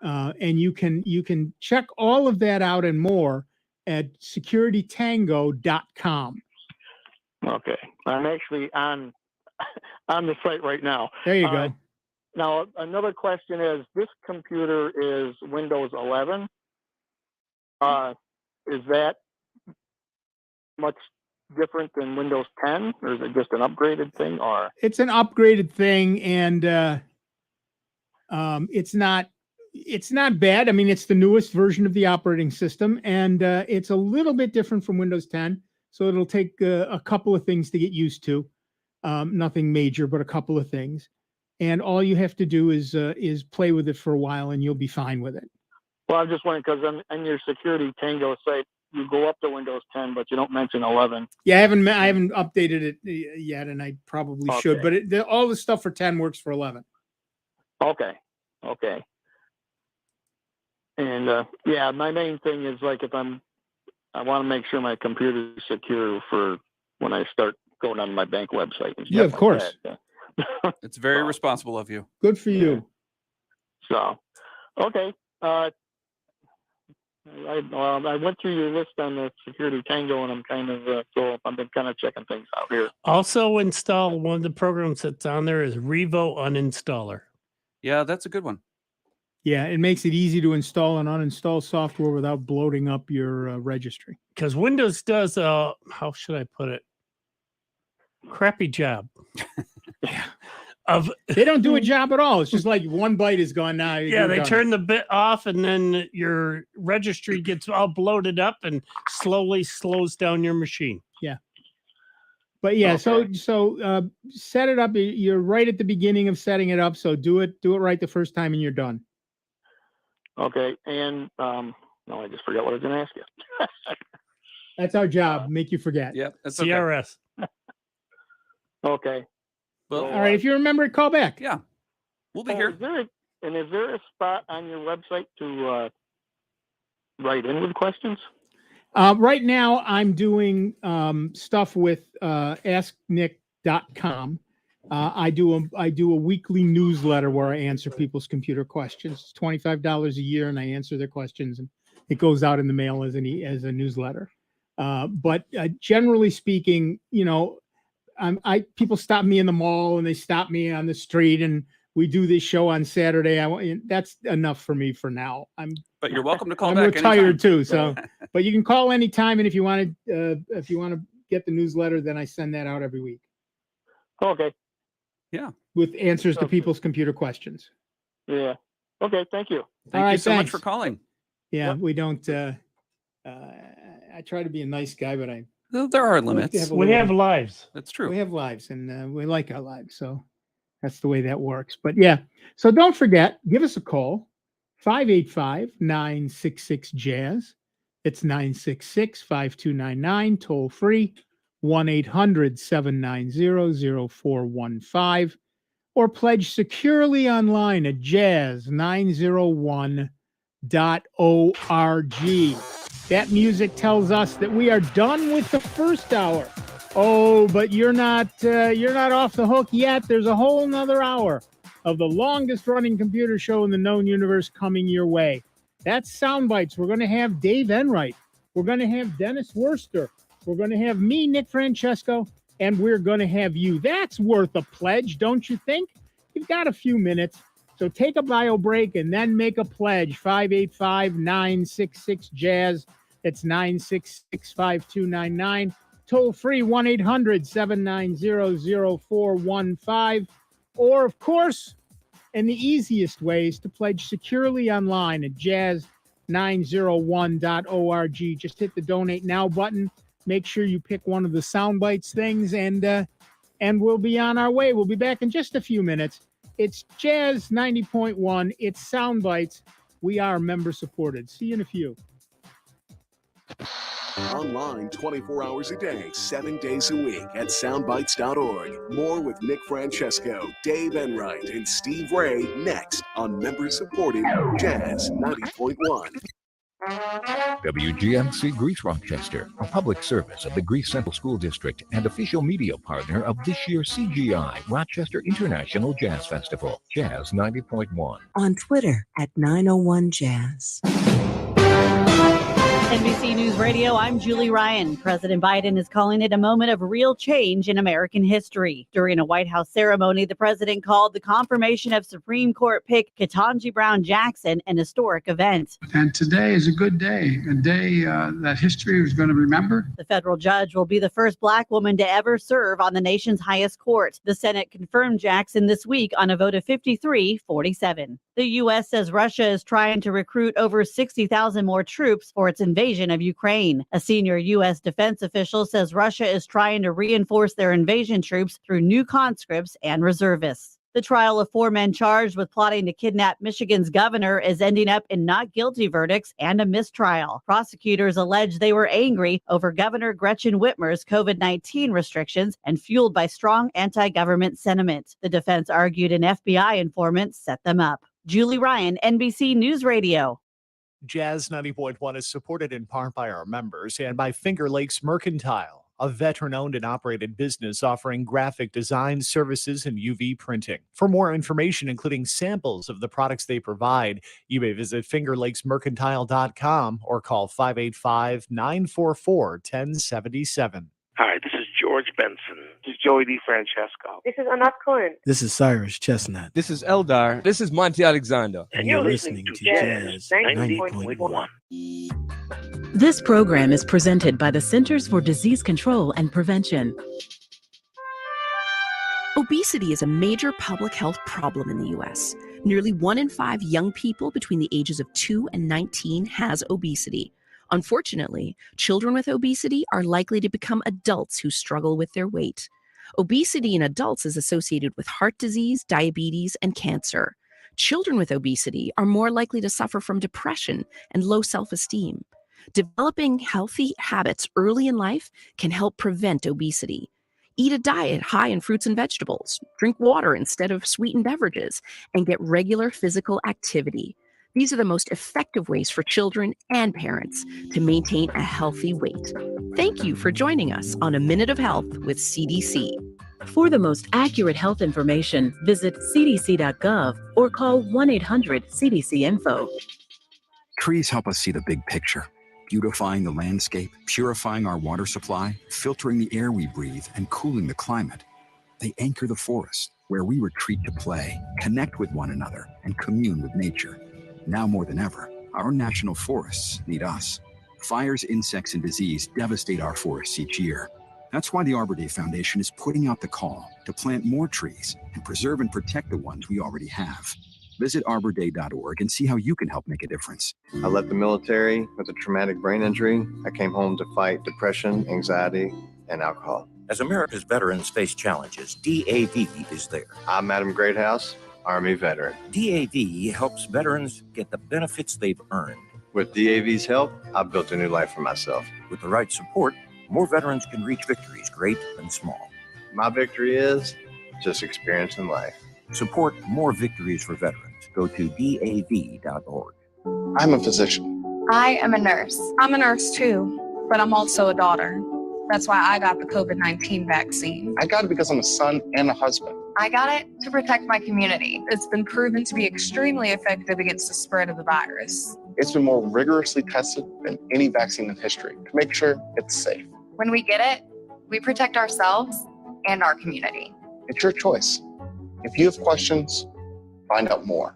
And you can check all of that out and more at securitytango.com.
Okay. I'm actually on the site right now.
There you go.
Now, another question is, this computer is Windows 11. Is that much different than Windows 10, or is it just an upgraded thing? Or
It's an upgraded thing, and it's not bad. I mean, it's the newest version of the operating system, and it's a little bit different from Windows 10. So it'll take a couple of things to get used to. Nothing major, but a couple of things. And all you have to do is play with it for a while, and you'll be fine with it.
Well, I'm just wondering, because on your Security Tango site, you go up to Windows 10, but you don't mention 11.
Yeah, I haven't updated it yet, and I probably should. But all the stuff for 10 works for 11.
Okay. And yeah, my main thing is like I want to make sure my computer is secure for when I start going on my bank website. And
Yeah, of
stuff
course.
Like that.
It's very responsible of you.
Good for you.
So, okay. I went through your list on the Security Tango, and I'm kind of I've been kind of checking things out here.
Also install one of the programs that's on there is Revo Uninstaller.
Yeah, that's a good one.
Yeah, it makes it easy to install and uninstall software without bloating up your registry.
Because Windows does how should I put it? Crappy job.
They don't do a job at all. It's just like one byte is gone now.
Yeah, they turn the bit off, and then your registry gets all bloated up and slowly slows down your machine.
Yeah. But yeah, so set it up. You're right at the beginning of setting it up. So do it right the first time and you're done.
Okay. And no, I just forgot what I was going to ask you.
That's our job. Make you forget.
Yep. That's
CRS.
Okay.
Well,
all right. If you remember it, call back.
Yeah. We'll be here.
Is there a spot on your website to write in with questions?
Right now, I'm doing stuff with AskNick.com. I do a weekly newsletter where I answer people's computer questions. It's $25 a year, and I answer their questions, and it goes out in the mail as a newsletter. But generally speaking, people stop me in the mall and they stop me on the street, and we do this show on Saturday. That's enough for me for now.
But you're welcome to call
I'm
back.
retired
anytime.
too, so but you can call anytime, and if you want to get the newsletter, then I send that out every week.
Okay.
Yeah.
With answers to people's computer questions.
Yeah. Okay. Thank you.
Thank you
right,
so much
thanks.
for calling.
Yeah, we don't. I try to be a nice guy, but
There are limits.
We have lives.
That's true.
We have lives, and we like our lives, so that's the way that works. But yeah, so don't forget, give us a call, 585-966-JAZZ. It's 966-5299, toll free, 1-800-790-0415, or pledge securely online at jazz901.org. That music tells us that we are done with the first hour. Oh, but you're not off the hook yet. There's a whole nother hour of the longest running computer show in the known universe coming your way. That's Soundbites. We're going to have Dave Enright. We're going to have Dennis Worster. We're going to have me, Nick Francesco, and we're going to have you. That's worth a pledge, don't you think? You've got a few minutes. So take a bio break and then make a pledge. 585-966-JAZZ. It's 966-5299. Toll free 1-800-790-0415. Or, of course, and the easiest way is to pledge securely online at jazz901.org. Just hit the Donate Now button. Make sure you pick one of the Soundbites things, and we'll be on our way. We'll be back in just a few minutes. It's Jazz 90.1. It's Soundbites. We are member supported. See you in a few.
Online 24 hours a day, 7 days a week at soundbites.org. More with Nick Francesco, Dave Enright, and Steve Ray next on member-supported Jazz 90.1.
WGNC Greece Rochester, a public service of the Greece Central School District and official media partner of this year's CGI Rochester International Jazz Festival, Jazz 90.1.
On Twitter at 901jazz.
NBC News Radio, I'm Julie Ryan. President Biden is calling it a moment of real change in American history. During a White House ceremony, the president called the confirmation of Supreme Court pick Ketanji Brown Jackson an historic event.
And today is a good day, a day that history is going to remember.
The federal judge will be the first Black woman to ever serve on the nation's highest court. The Senate confirmed Jackson this week on a vote of 53-47. The U.S. says Russia is trying to recruit over 60,000 more troops for its invasion of Ukraine. A senior U.S. defense official says Russia is trying to reinforce their invasion troops through new conscripts and reservists. The trial of 4 men charged with plotting to kidnap Michigan's governor is ending up in not guilty verdicts and a mistrial. Prosecutors allege they were angry over Governor Gretchen Whitmer's COVID-19 restrictions and fueled by strong anti-government sentiment. The defense argued an FBI informant set them up. Julie Ryan, NBC News Radio.
Jazz 90.1 is supported in part by our members and by Finger Lakes Mercantile, a veteran-owned and operated business offering graphic design services and UV printing. For more information, including samples of the products they provide, you may visit fingerlakesmercantile.com or call 585-944-1077.
Hi, this is George Benson. This is Joey DeFrancesco.
This is Anat Cohen.
This is Cyrus Chestnut.
This is Eldar. This is Monty Alexander.
And you're listening to Jazz 90.1.
This program is presented by the Centers for Disease Control and Prevention.
Obesity is a major public health problem in the U.S. Nearly 1 in 5 young people between the ages of 2 and 19 has obesity. Unfortunately, children with obesity are likely to become adults who struggle with their weight. Obesity in adults is associated with heart disease, diabetes, and cancer. Children with obesity are more likely to suffer from depression and low self-esteem. Developing healthy habits early in life can help prevent obesity. Eat a diet high in fruits and vegetables, drink water instead of sweetened beverages, and get regular physical activity. These are the most effective ways for children and parents to maintain a healthy weight. Thank you for joining us on A Minute of Health with CDC.
For the most accurate health information, visit cdc.gov or call 1-800-CDC-INFO.
Trees help us see the big picture, beautifying the landscape, purifying our water supply, filtering the air we breathe, and cooling the climate. They anchor the forest, where we retreat to play, connect with one another, and commune with nature. Now more than ever, our national forests need us. Fires, insects, and disease devastate our forests each year. That's why the Arbor Day Foundation is putting out the call to plant more trees and preserve and protect the ones we already have. Visit arborday.org and see how you can help make a difference.
I left the military with a traumatic brain injury. I came home to fight depression, anxiety, and alcohol.
As America's veterans face challenges, DAV is there.
I'm Adam Greathouse, Army veteran.
DAV helps veterans get the benefits they've earned.
With DAV's help, I've built a new life for myself.
With the right support, more veterans can reach victories, great and small.
My victory is just experiencing life.
Support more victories for veterans. Go to DAV.org.
I'm a physician.
I am a nurse. I'm a nurse too, but I'm also a daughter. That's why I got the COVID-19 vaccine.
I got it because I'm a son and a husband.
I got it to protect my community. It's been proven to be extremely effective against the spread of the virus.
It's been more rigorously tested than any vaccine in history to make sure it's safe.
When we get it, we protect ourselves and our community.
It's your choice. If you have questions, find out more.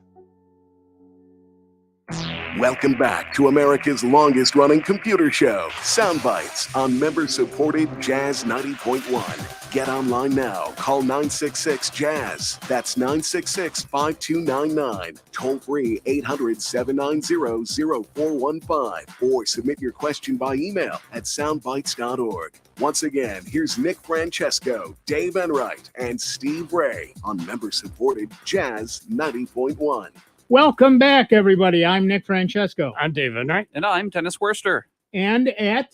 Welcome back to America's longest running computer show, Sound Bytes, on member-supported Jazz 90.1. Get online now. Call 966-JAZZ. That's 966-5299. Toll free 800-790-0415. Or submit your question by email at soundbytes.org. Once again, here's Nick Francesco, Dave Enright, and Steve Ray on member-supported Jazz 90.1.
Welcome back, everybody. I'm Nick Francesco.
I'm Dave Enright.
And I'm Dennis Worster.
And at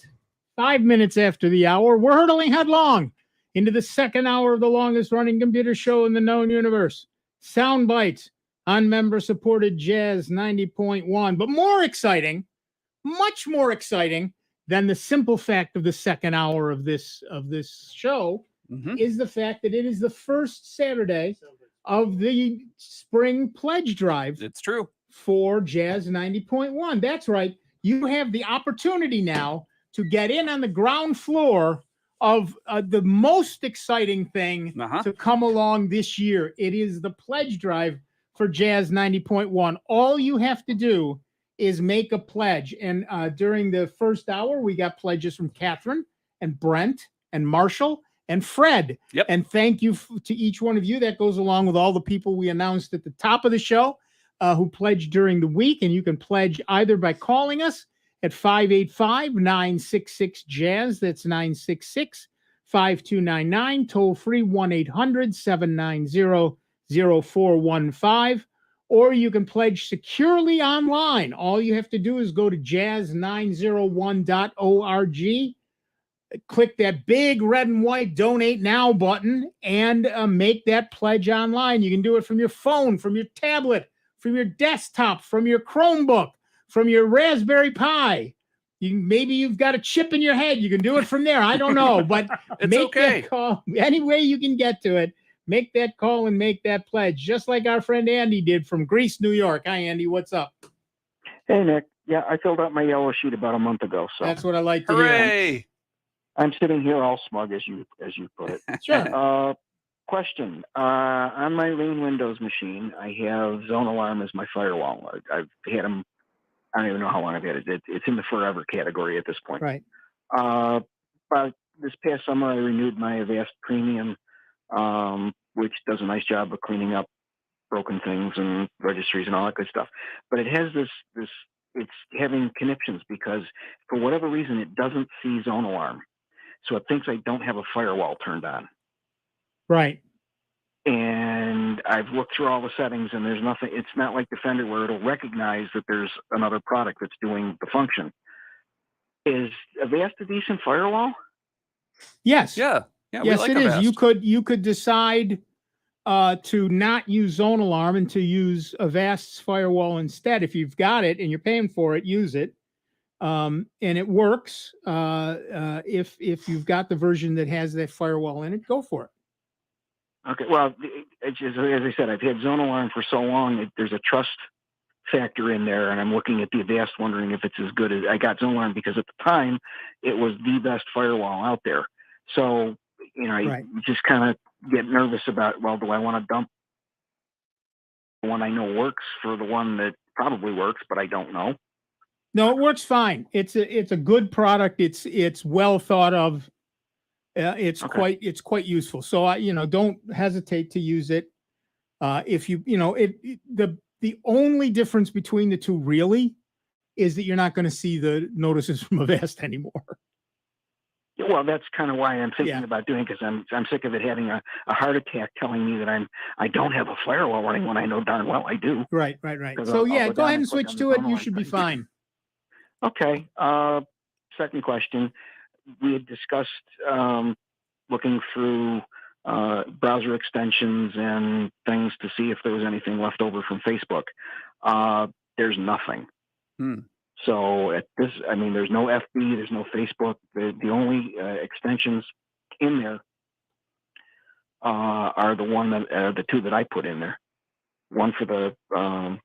5 minutes after the hour, we're hurtling headlong into the second hour of the longest running computer show in the known universe, Sound Bytes on member-supported Jazz 90.1. But more exciting, much more exciting than the simple fact of the second hour of this show is the fact that it is the first Saturday of the spring pledge drive.
It's true.
For Jazz 90.1. That's right. You have the opportunity now to get in on the ground floor of the most exciting thing to come along this year. It is the pledge drive for Jazz 90.1. All you have to do is make a pledge. And during the first hour, we got pledges from Catherine and Brent and Marshall and Fred.
Yep.
And thank you to each one of you. That goes along with all the people we announced at the top of the show who pledged during the week. And you can pledge either by calling us at 585-966-JAZZ. That's 966-5299. Toll free 1-800-790-0415. 0415, or you can pledge securely online. All you have to do is go to jazz901.org, click that big red and white donate now button, and make that pledge online. You can do it from your phone, from your tablet, from your desktop, from your Chromebook, from your Raspberry Pi. Maybe you've got a chip in your head. You can do it from there. I don't know, but make that call any way you can get to it. Make that call and make that pledge, just like our friend Andy did from Greece, New York. Hi, Andy. What's up?
Hey, Nick. Yeah, I filled out my yellow sheet about a month ago. So
that's what I like to
hear.
I'm sitting here all smug, as you put it.
Sure.
Question. On my Lean Windows machine, I have Zone Alarm as my firewall. I've had them. I don't even know how long I've had it. It's in the forever category at this point.
Right.
But this past summer, I renewed my Avast Premium, which does a nice job of cleaning up broken things and registries and all that good stuff. But it has this it's having conniptions because for whatever reason, it doesn't see Zone Alarm. So it thinks I don't have a firewall turned on.
Right.
And I've looked through all the settings and there's nothing. It's not like Defender where it'll recognize that there's another product that's doing the function. Is Avast a decent firewall?
Yes.
Yeah.
Yes,
like
it is.
Avast.
You could decide to not use Zone Alarm and to use Avast's firewall instead. If you've got it and you're paying for it, use it. And it works. If you've got the version that has that firewall in it, go for it.
Okay. Well, as I said, I've had Zone Alarm for so long. There's a trust factor in there, and I'm looking at the Avast, wondering if it's as good as I got Zone Alarm because at the time it was the best firewall out there. So I just kind of get nervous about, well, do I want to dump the one I know works for the one that probably works, but I don't know?
No, it works fine. It's a good product. It's well thought of. It's quite useful. So don't hesitate to use it. If the only difference between the two really is that you're not going to see the notices from Avast anymore.
Well, that's kind of why I'm thinking about doing it, because I'm sick of it having a heart attack telling me that I don't have a firewall running when I know darn well I do.
Right. So go ahead and switch to it. You should be fine.
Okay. Second question. We had discussed looking through browser extensions and things to see if there was anything left over from Facebook. There's nothing. So at this, there's no FB, there's no Facebook. The only extensions in there are the two that I put in there. One for the,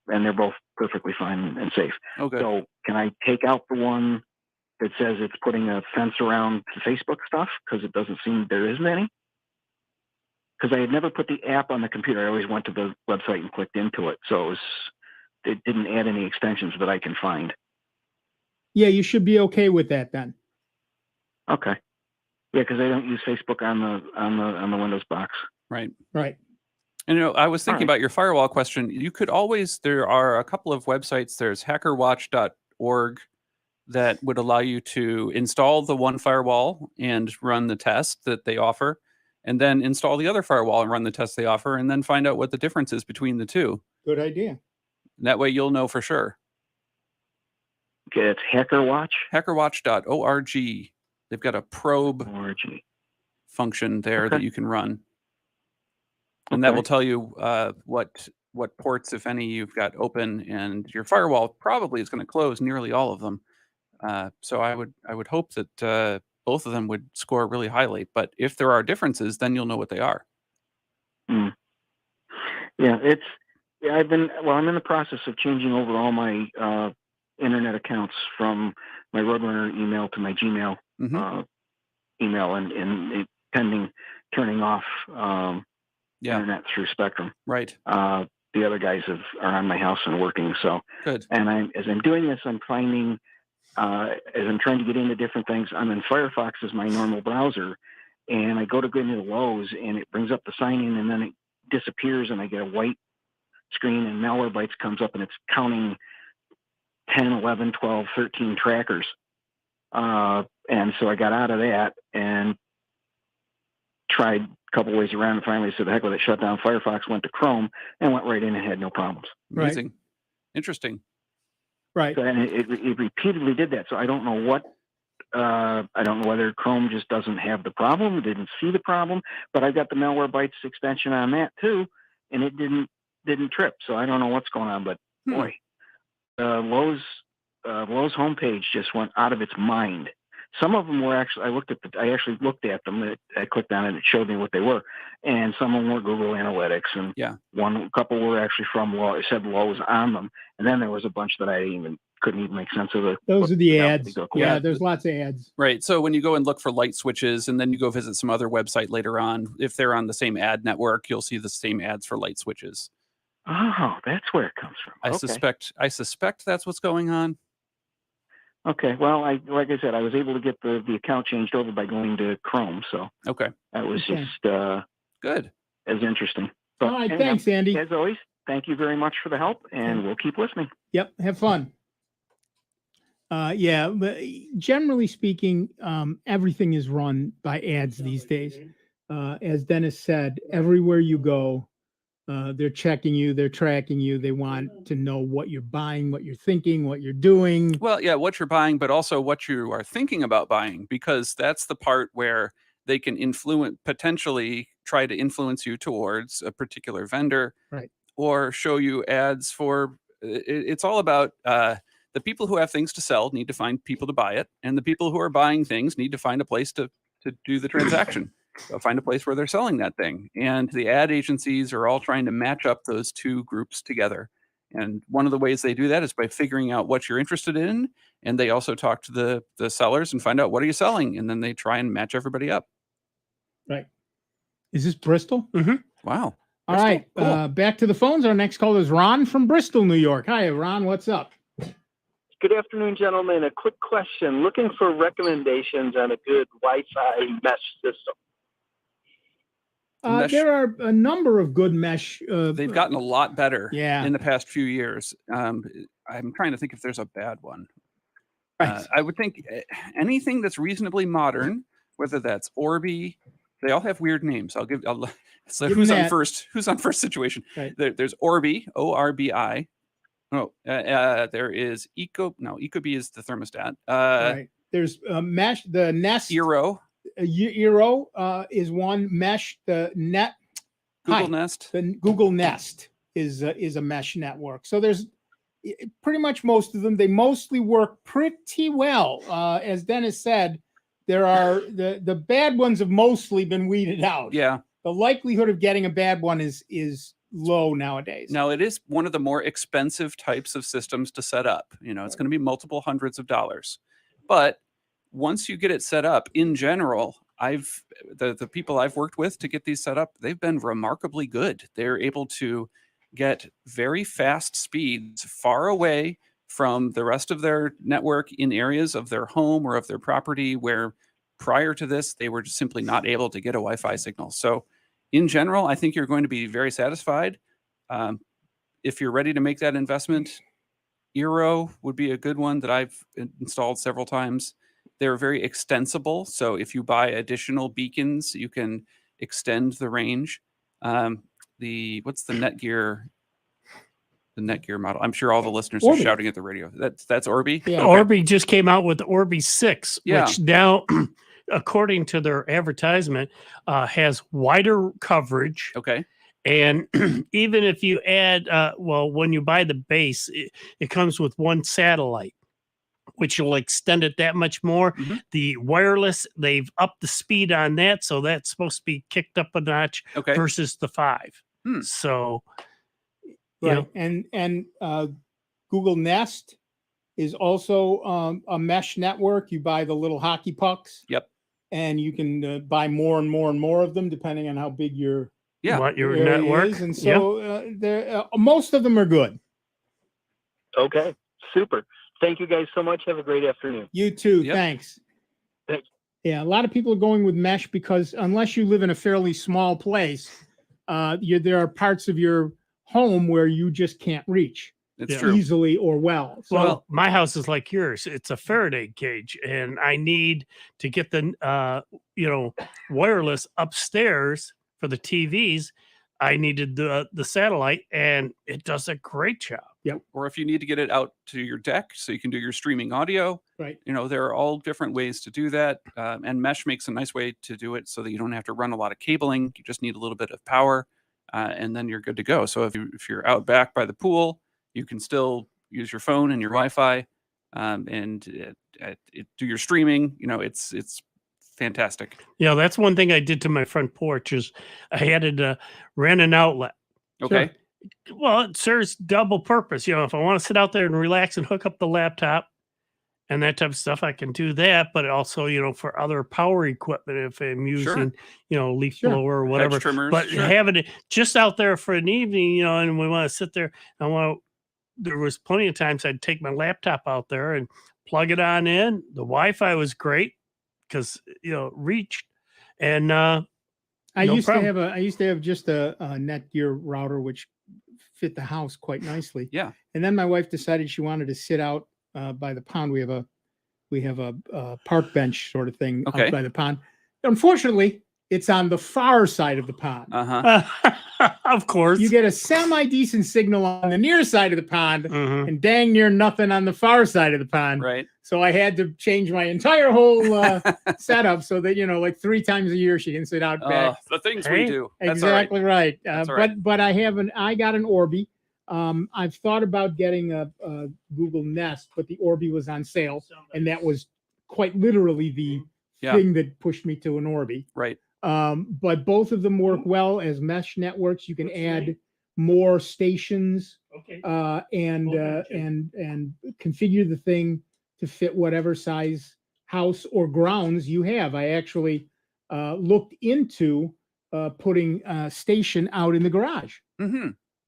and they're both perfectly fine and safe.
Okay.
So can I take out the one that says it's putting a fence around the Facebook stuff because it doesn't seem there isn't any? Because I had never put the app on the computer. I always went to the website and clicked into it. So it didn't add any extensions that I can find.
Yeah, you should be okay with that then.
Okay. Yeah, because I don't use Facebook on the Windows box.
Right.
And
I was thinking about your firewall question. You could always, there are a couple of websites. There's hackerwatch.org that would allow you to install the one firewall and run the test that they offer, and then install the other firewall and run the test they offer, and then find out what the difference is between the two.
Good idea.
And that way you'll know for sure.
Okay, it's HackerWatch?
Hackerwatch.org. They've got a probe function there that you can run. And that will tell you what ports, if any, you've got open, and your firewall probably is going to close nearly all of them. So I would hope that both of them would score really highly. But if there are differences, then you'll know what they are.
Yeah, I'm in the process of changing over all my internet accounts from my Roadrunner email to my Gmail email, and pending turning off internet through Spectrum.
Right.
The other guys are on my house and working. So
good.
And as I'm doing this, I'm finding as I'm trying to get into different things, I'm in Firefox as my normal browser, and I go to into Lowe's, and it brings up the sign in, and then it disappears, and I get a white screen, and Malwarebytes comes up, and it's counting 10, 11, 12, 13 trackers. And so I got out of that and tried couple ways around, and finally said, the heck with it, shut down Firefox, went to Chrome, and went right in and had no problems.
Amazing.
Right.
Interesting.
Right.
So, and it repeatedly did that. So I don't know what, I don't know whether Chrome just doesn't have the problem, didn't see the problem, but I've got the malware Bytes extension on that too, and it didn't trip. So I don't know what's going on, but boy, Lowe's homepage just went out of its mind. Some of them were actually, I actually looked at them. I clicked on it. It showed me what they were. And some of them were Google Analytics. And a couple were actually from Lowe's. It said Lowe's on them. And then there was a bunch that couldn't even make sense of.
Those are the ads. Yeah, there's lots of ads.
Right. So when you go and look for light switches and then you go visit some other website later on, if they're on the same ad network, you'll see the same ads for light switches.
Oh, that's where it comes from.
I suspect that's what's going on.
Okay. Well, like I said, I was able to get the account changed over by going to Chrome. So
okay,
that was just
good.
As interesting. But
all right. Thanks, Andy.
As always, thank you very much for the help, and we'll keep listening.
Yep. Have fun. Yeah, but generally speaking, everything is run by ads these days. As Dennis said, everywhere you go, they're checking you, they're tracking you. They want to know what you're buying, what you're thinking, what you're doing.
Well, yeah, what you're buying, but also what you are thinking about buying, because that's the part where they can potentially try to influence you towards a particular vendor,
right?
Or show you ads for. It's all about the people who have things to sell need to find people to buy it, and the people who are buying things need to find a place to do the transaction. Find a place where they're selling that thing. And the ad agencies are all trying to match up those two groups together. And one of the ways they do that is by figuring out what you're interested in. And they also talk to the sellers and find out, what are you selling? And then they try and match everybody up.
Right. Is this Bristol?
Mm-hmm. Wow.
All right.
Cool.
Back to the phones. Our next caller is Ron from Bristol, New York. Hi, Ron. What's up?
Good afternoon, gentlemen. A quick question. Looking for recommendations on a good Wi-Fi mesh system.
There are a number of good mesh.
They've gotten a lot better
Yeah.
in the past few years. I'm trying to think if there's a bad one.
Right.
I would think anything that's reasonably modern, whether that's Orbi, they all have weird names. So who's on first? Who's on first situation?
Right.
There's Orbi, ORBI. Oh, there is Ecobee is the thermostat.
Right. There's mesh, the Nest.
Eero.
Eero is one. Mesh, the Net.
Nest.
The Google Nest is a mesh network. So there's pretty much most of them. They mostly work pretty well. As Dennis said, there are the bad ones have mostly been weeded out.
Yeah.
The likelihood of getting a bad one is low nowadays.
Now, it is one of the more expensive types of systems to set up. It's going to be multiple hundreds of dollars. But once you get it set up, in general, the people I've worked with to get these set up, they've been remarkably good. They're able to get very fast speeds far away from the rest of their network in areas of their home or of their property where prior to this, they were just simply not able to get a Wi-Fi signal. So in general, I think you're going to be very satisfied. If you're ready to make that investment, Eero would be a good one that I've installed several times. They're very extensible. So if you buy additional beacons, you can extend the range. What's the Netgear? The Netgear model. I'm sure all the listeners
Orbi.
are shouting at the radio. That's Orbi.
Yeah.
Okay.
Orbi just came out with the Orbi 6,
Yeah.
which now, according to their advertisement, has wider coverage.
Okay.
And even if you add, when you buy the base, it comes with one satellite, which will extend it that much more.
Mm-hmm.
The wireless, they've upped the speed on that, so that's supposed to be kicked up a notch versus the 5. So,
right. And Google Nest is also a mesh network. You buy the little hockey pucks.
Yep.
And you can buy more and more and more of them depending on how big your
area network
is. And so most of them are good.
Okay, super. Thank you guys so much. Have a great afternoon.
You too.
Yep.
Thanks.
Thanks.
Yeah, a lot of people are going with mesh because unless you live in a fairly small place, there are parts of your home where you just can't reach
true.
Easily or well. So,
well, my house is like yours. It's a Faraday cage, and I need to get the wireless upstairs for the TVs, I needed the satellite, and it does a great job.
Yep.
Or if you need to get it out to your deck so you can do your streaming audio,
right?
There are all different ways to do that. And mesh makes a nice way to do it so that you don't have to run a lot of cabling. You just need a little bit of power, and then you're good to go. So if you're out back by the pool, you can still use your phone and your Wi-Fi, and do your streaming. It's fantastic.
Yeah, that's one thing I did to my front porch is I had to rent an outlet.
Okay.
Sure. Well, it serves double purpose. If I want to sit out there and relax and hook up the laptop and that type of stuff, I can do that. But also, for other power equipment, if I'm using, leaf blower or whatever.
Hedge trimmers,
but
sure.
having it just out there for an evening, and we want to sit there, there was plenty of times I'd take my laptop out there and plug it on in. The Wi-Fi was great because reached, and
I used to have just a Netgear router which fit the house quite nicely.
Yeah.
And then my wife decided she wanted to sit out by the pond. We have a park bench sort of thing out by the pond. Unfortunately, it's on the far side of the pond.
Of course.
You get a semi-decent signal on the near side of the pond and dang near nothing on the far side of the pond.
Right.
So I had to change my entire whole setup so that, like 3 times a year she can sit out back.
The things we do. That's
exactly right.
That's all right.
But I got an Orbi. I've thought about getting a Google Nest, but the Orbi was on sale. And that was quite literally the thing that pushed me to an Orbi.
Right.
But both of them work well as mesh networks. You can add more stations and configure the thing to fit whatever size house or grounds you have. I actually looked into putting a station out in the garage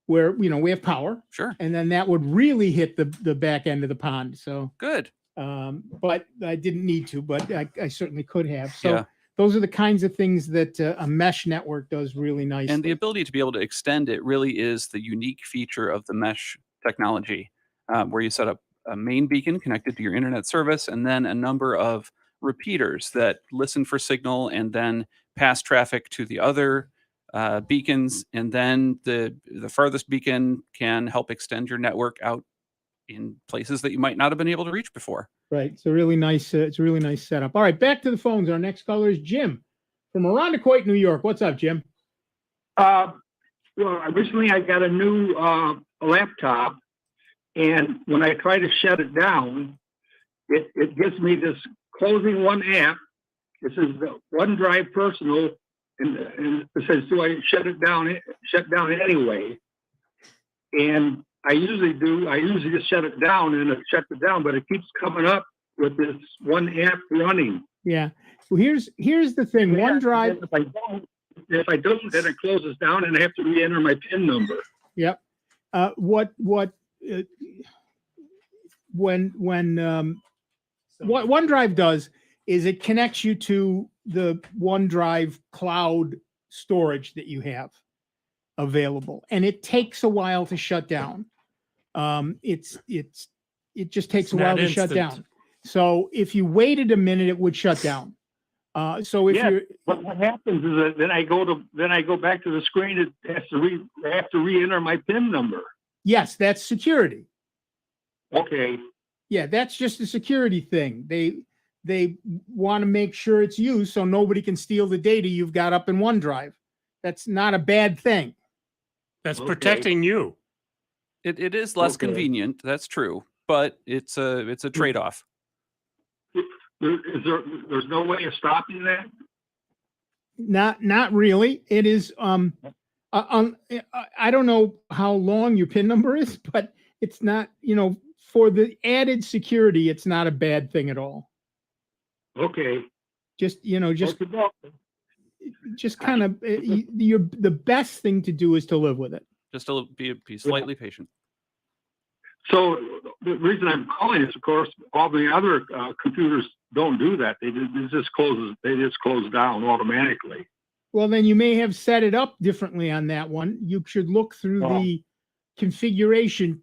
where we have power.
Sure.
And then that would really hit the back end of the pond. So
good.
But I didn't need to, but I certainly could have. So those are the kinds of things that a mesh network does really nicely.
And the ability to be able to extend it really is the unique feature of the mesh technology, where you set up a main beacon connected to your internet service and then a number of repeaters that listen for signal and then pass traffic to the other beacons. And then the farthest beacon can help extend your network out in places that you might not have been able to reach before.
Right. It's a really nice setup. All right, back to the phones. Our next caller is Jim from Arundecoit, New York. What's up, Jim?
Well, recently I got a new laptop, and when I try to shut it down, it gives me this closing one app. This is the OneDrive Personal, and it says, "Do I shut down anyway?" And I usually do. I usually just shut it down and it shuts it down, but it keeps coming up with this one app running.
Yeah. Well, here's the thing. OneDrive.
If I don't, then it closes down and I have to re-enter my PIN number.
Yep. What OneDrive does is it connects you to the OneDrive cloud storage that you have available, and it takes a while to shut down. It just takes a while to shut down. So if you waited a minute, it would shut down. So if you're,
what happens is that then I go back to the screen. It has to I have to re-enter my PIN number.
Yes, that's security.
Okay.
Yeah, that's just a security thing. They want to make sure it's you so nobody can steal the data you've got up in OneDrive. That's not a bad thing.
That's protecting you.
It is less convenient, that's true, but it's a trade-off.
There's no way of stopping that?
Not really. It is I don't know how long your PIN number is, but it's not, for the added security, it's not a bad thing at all.
Okay.
Just kind of the best thing to do is to live with it.
Just to be slightly patient.
So the reason I'm calling is, of course, all the other computers don't do that. They just close down automatically.
Well, then you may have set it up differently on that one. You should look through the configuration.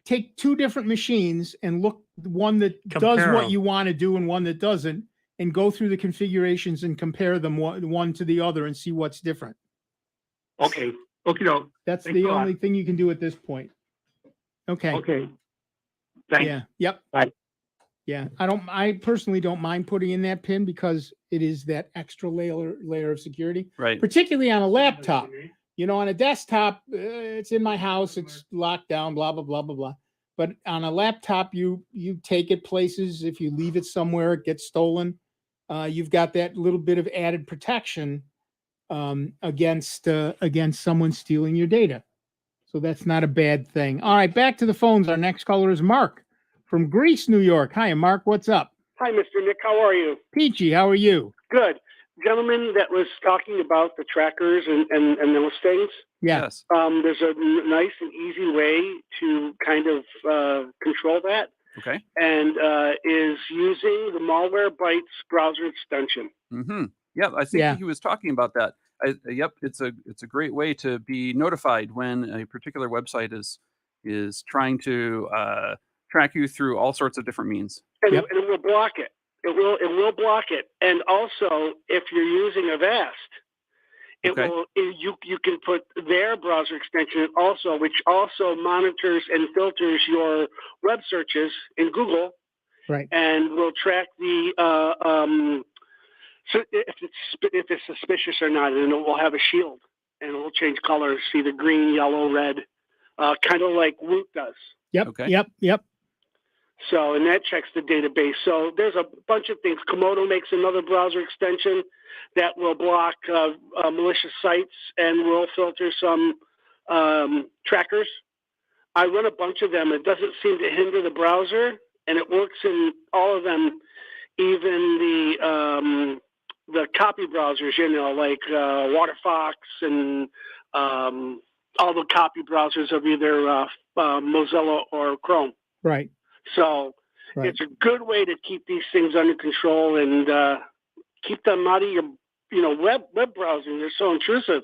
Take 2 different machines and look one that does what you want to do and one that doesn't, and go through the configurations and compare them one to the other and see what's different.
Okay. Okay. No.
That's
Thanks
the
a lot.
only thing you can do at this point. Okay.
Okay. Thanks.
Yeah. Yep.
Bye.
Yeah. I personally don't mind putting in that pin because it is that extra layer of security,
Right.
particularly on a laptop. You know, on a desktop, it's in my house, it's locked down, blah, blah, blah, blah, blah. But on a laptop, you take it places. If you leave it somewhere, it gets stolen. You've got that little bit of added protection against someone stealing your data. So that's not a bad thing. All right, back to the phones. Our next caller is Mark from Greece, New York. Hi, Mark. What's up?
Hi, Mr. Nick. How are you?
Peachy, how are you?
Good. Gentleman that was talking about the trackers and those things.
Yes.
There's a nice and easy way to kind of control that.
Okay.
And is using the malware Bytes browser extension.
Mm-hmm. Yeah, I think he was talking about that. Yep, it's a great way to be notified when a particular website is trying to track you through all sorts of different means.
And, and it will block it. It will block it. And also, if you're using Avast, you can put their browser extension also, which also monitors and filters your web searches in Google,
right?
And will track the so if it's suspicious or not, and it will have a shield, and it will change colors, either green, yellow, red, kind of like Root does.
Yep. Okay. Yep.
So, and that checks the database. So there's a bunch of things. Komodo makes another browser extension that will block malicious sites and will filter some trackers. I run a bunch of them. It doesn't seem to hinder the browser, and it works in all of them, even the copy browsers, you know, like WaterFox and all the copy browsers of either Mozilla or Chrome.
Right.
So it's a good way to keep these things under control and keep them out of your, web browsing. They're so intrusive.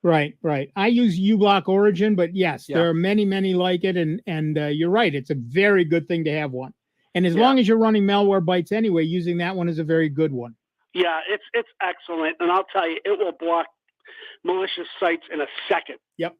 Right. I use uBlock Origin, but yes, there are many like it, and you're right. It's a very good thing to have one. And as long as you're running malware Bytes anyway, using that one is a very good one.
Yeah, it's excellent, and I'll tell you, it will block malicious sites in a second.
Yep.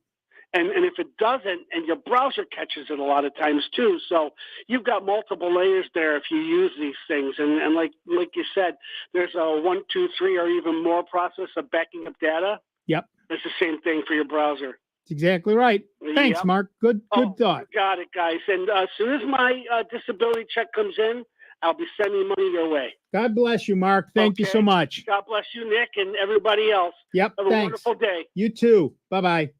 And if it doesn't, and your browser catches it a lot of times too, so you've got multiple layers there if you use these things. And like you said, there's a 1, 2, 3, or even more process of backing up data.
Yep.
It's the same thing for your browser.
That's exactly right. Thanks, Mark. Good thought.
Got it, guys. And as soon as my disability check comes in, I'll be sending money your way.
God bless you, Mark. Thank you so much.
God bless you, Nick, and everybody else.
Yep.
Have a wonderful day.
You too. Bye-bye.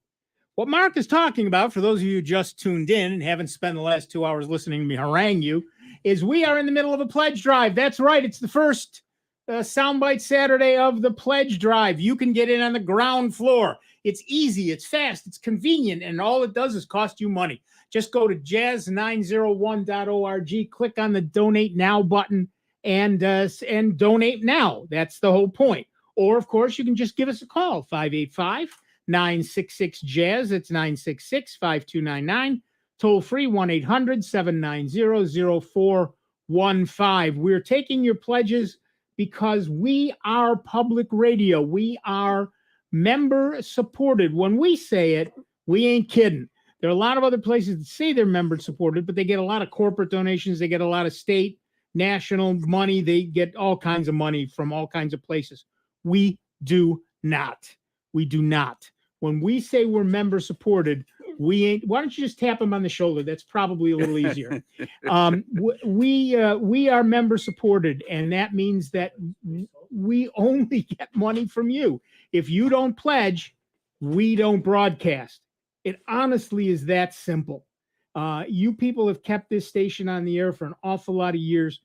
What Mark is talking about, for those of you who just tuned in and haven't spent the last 2 hours listening to me harangue you, is we are in the middle of a pledge drive. That's right. It's the first Soundbite Saturday of the pledge drive. You can get in on the ground floor. It's easy, it's fast, it's convenient, and all it does is cost you money. Just go to jazz901.org, click on the Donate Now button, and donate now. That's the whole point. Or, of course, you can just give us a call, 585-966-JAZZ. It's 966-5299. Toll free, 1-800-790-0415. We're taking your pledges because we are public radio. We are member supported. When we say it, we ain't kidding. There are a lot of other places that say they're member supported, but they get a lot of corporate donations. They get a lot of state, national money. They get all kinds of money from all kinds of places. We do not. We do not. When we say we're member supported, we ain't. Why don't you just tap them on the shoulder? That's probably a little easier. We are member supported, and that means that we only get money from you. If you don't pledge, we don't broadcast. It honestly is that simple. You people have kept this station on the air for an awful lot of years,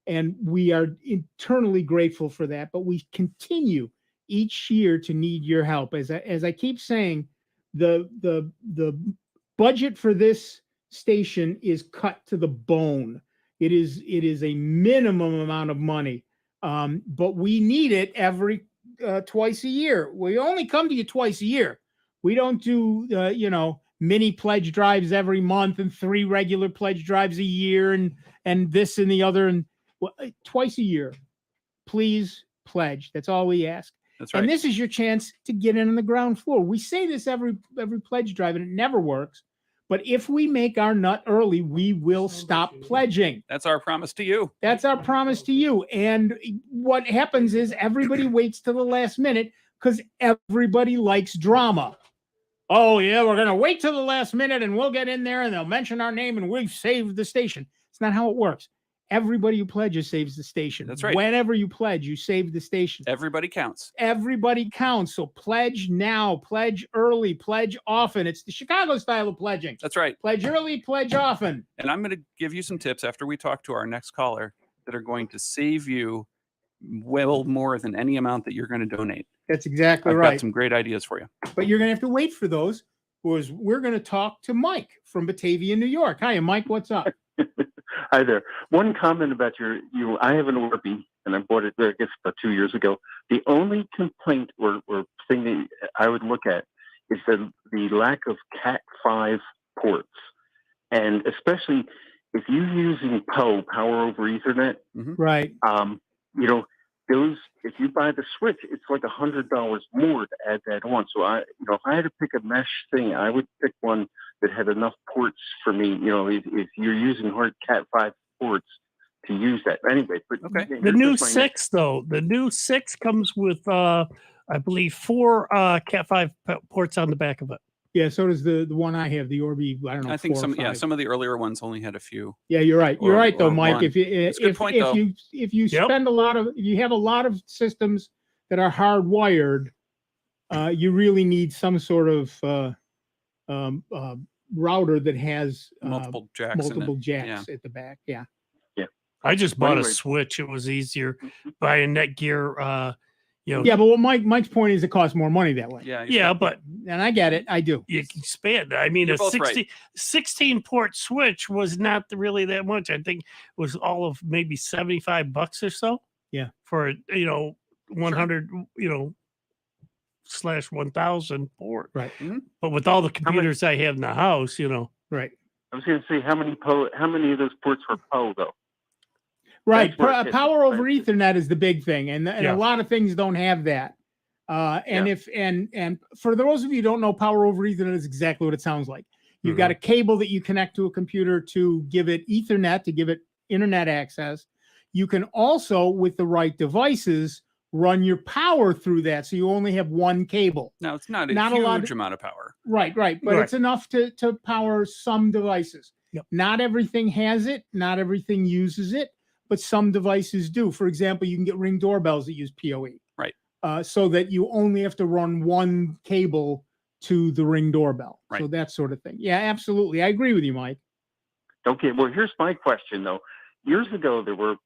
and we are eternally grateful for that. But we continue each year to need your help. As I keep saying, the budget for this station is cut to the bone. It is a minimum amount of money, but we need it every twice a year. We only come to you twice a year. We don't do mini pledge drives every month and 3 regular pledge drives a year and this and the other, and twice a year. please pledge. That's all we ask.
That's right.
And this is your chance to get in on the ground floor. We say this every pledge drive, and it never works. But if we make our nut early, we will stop pledging.
That's our promise to you.
That's our promise to you. And what happens is everybody waits till the last minute because everybody likes drama. Oh, yeah, we're going to wait till the last minute and we'll get in there and they'll mention our name and we've saved the station. It's not how it works. Everybody who pledges saves the station.
That's right.
Whenever you pledge, you save the station.
Everybody counts.
Everybody counts. So pledge now, pledge early, pledge often. It's the Chicago style of pledging.
That's right.
Pledge early, pledge often.
And I'm going to give you some tips after we talk to our next caller that are going to save you well more than any amount that you're going to donate.
That's exactly
I've
right.
got some great ideas for you.
But you're going to have to wait for those. Was we're going to talk to Mike from Batavia, New York. Hi, Mike. What's up?
Hi there. One comment about I have an Orbi, and I bought it, I guess, about 2 years ago. The only complaint or thing that I would look at is the lack of Cat 5 ports. And especially if you're using PoE, Power over Ethernet,
right?
Those, if you buy the switch, it's like $100 more to add that on. So if I had to pick a mesh thing, I would pick one that had enough ports for me. If you're using hard Cat 5 ports to use that. Anyway, but
okay.
The new 6 though, the new 6 comes with I believe 4 Cat 5 ports on the back of it.
Yeah, so does the one I have, the Orbi. I don't know.
I think
4 or 5.
some of the earlier ones only had a few.
Yeah, you're right. You're right though, Mike.
One.
If you spend a lot of, if you have a lot of systems that are hardwired, you really need some sort of router that has
multiple jacks
at the back. Yeah.
I just bought a switch. It was easier. Buy a Netgear.
Yeah, but what Mike's point is, it costs more money that way.
Yeah, but
and I get it. I do.
You can expand. I mean,
You're
a
both right.
16 port switch was not really that much. I think it was all of maybe $75 or so.
Yeah,
for 100 /1000 port.
Right.
Mm-hmm.
But with all the computers I have in the house,
right.
I was going to say how many of those ports were PoE though?
Right. Power over Ethernet is the big thing. And
Yeah.
a lot of things don't have that. And for those of you who don't know, Power over Ethernet is exactly what it sounds like. You've got a cable that you connect to a computer to give it Ethernet, to give it internet access. You can also, with the right devices, run your power through that. So you only have one cable.
Now, it's not a huge amount of power.
Right. But it's enough to power some devices.
Yep.
Not everything has it. Not everything uses it. But some devices do. For example, you can get Ring doorbells that use PoE.
Right.
So that you only have to run one cable to the Ring doorbell.
Right.
So that sort of thing. Yeah, absolutely. I agree with you, Mike.
Okay. Well, here's my question, though. Years ago, there were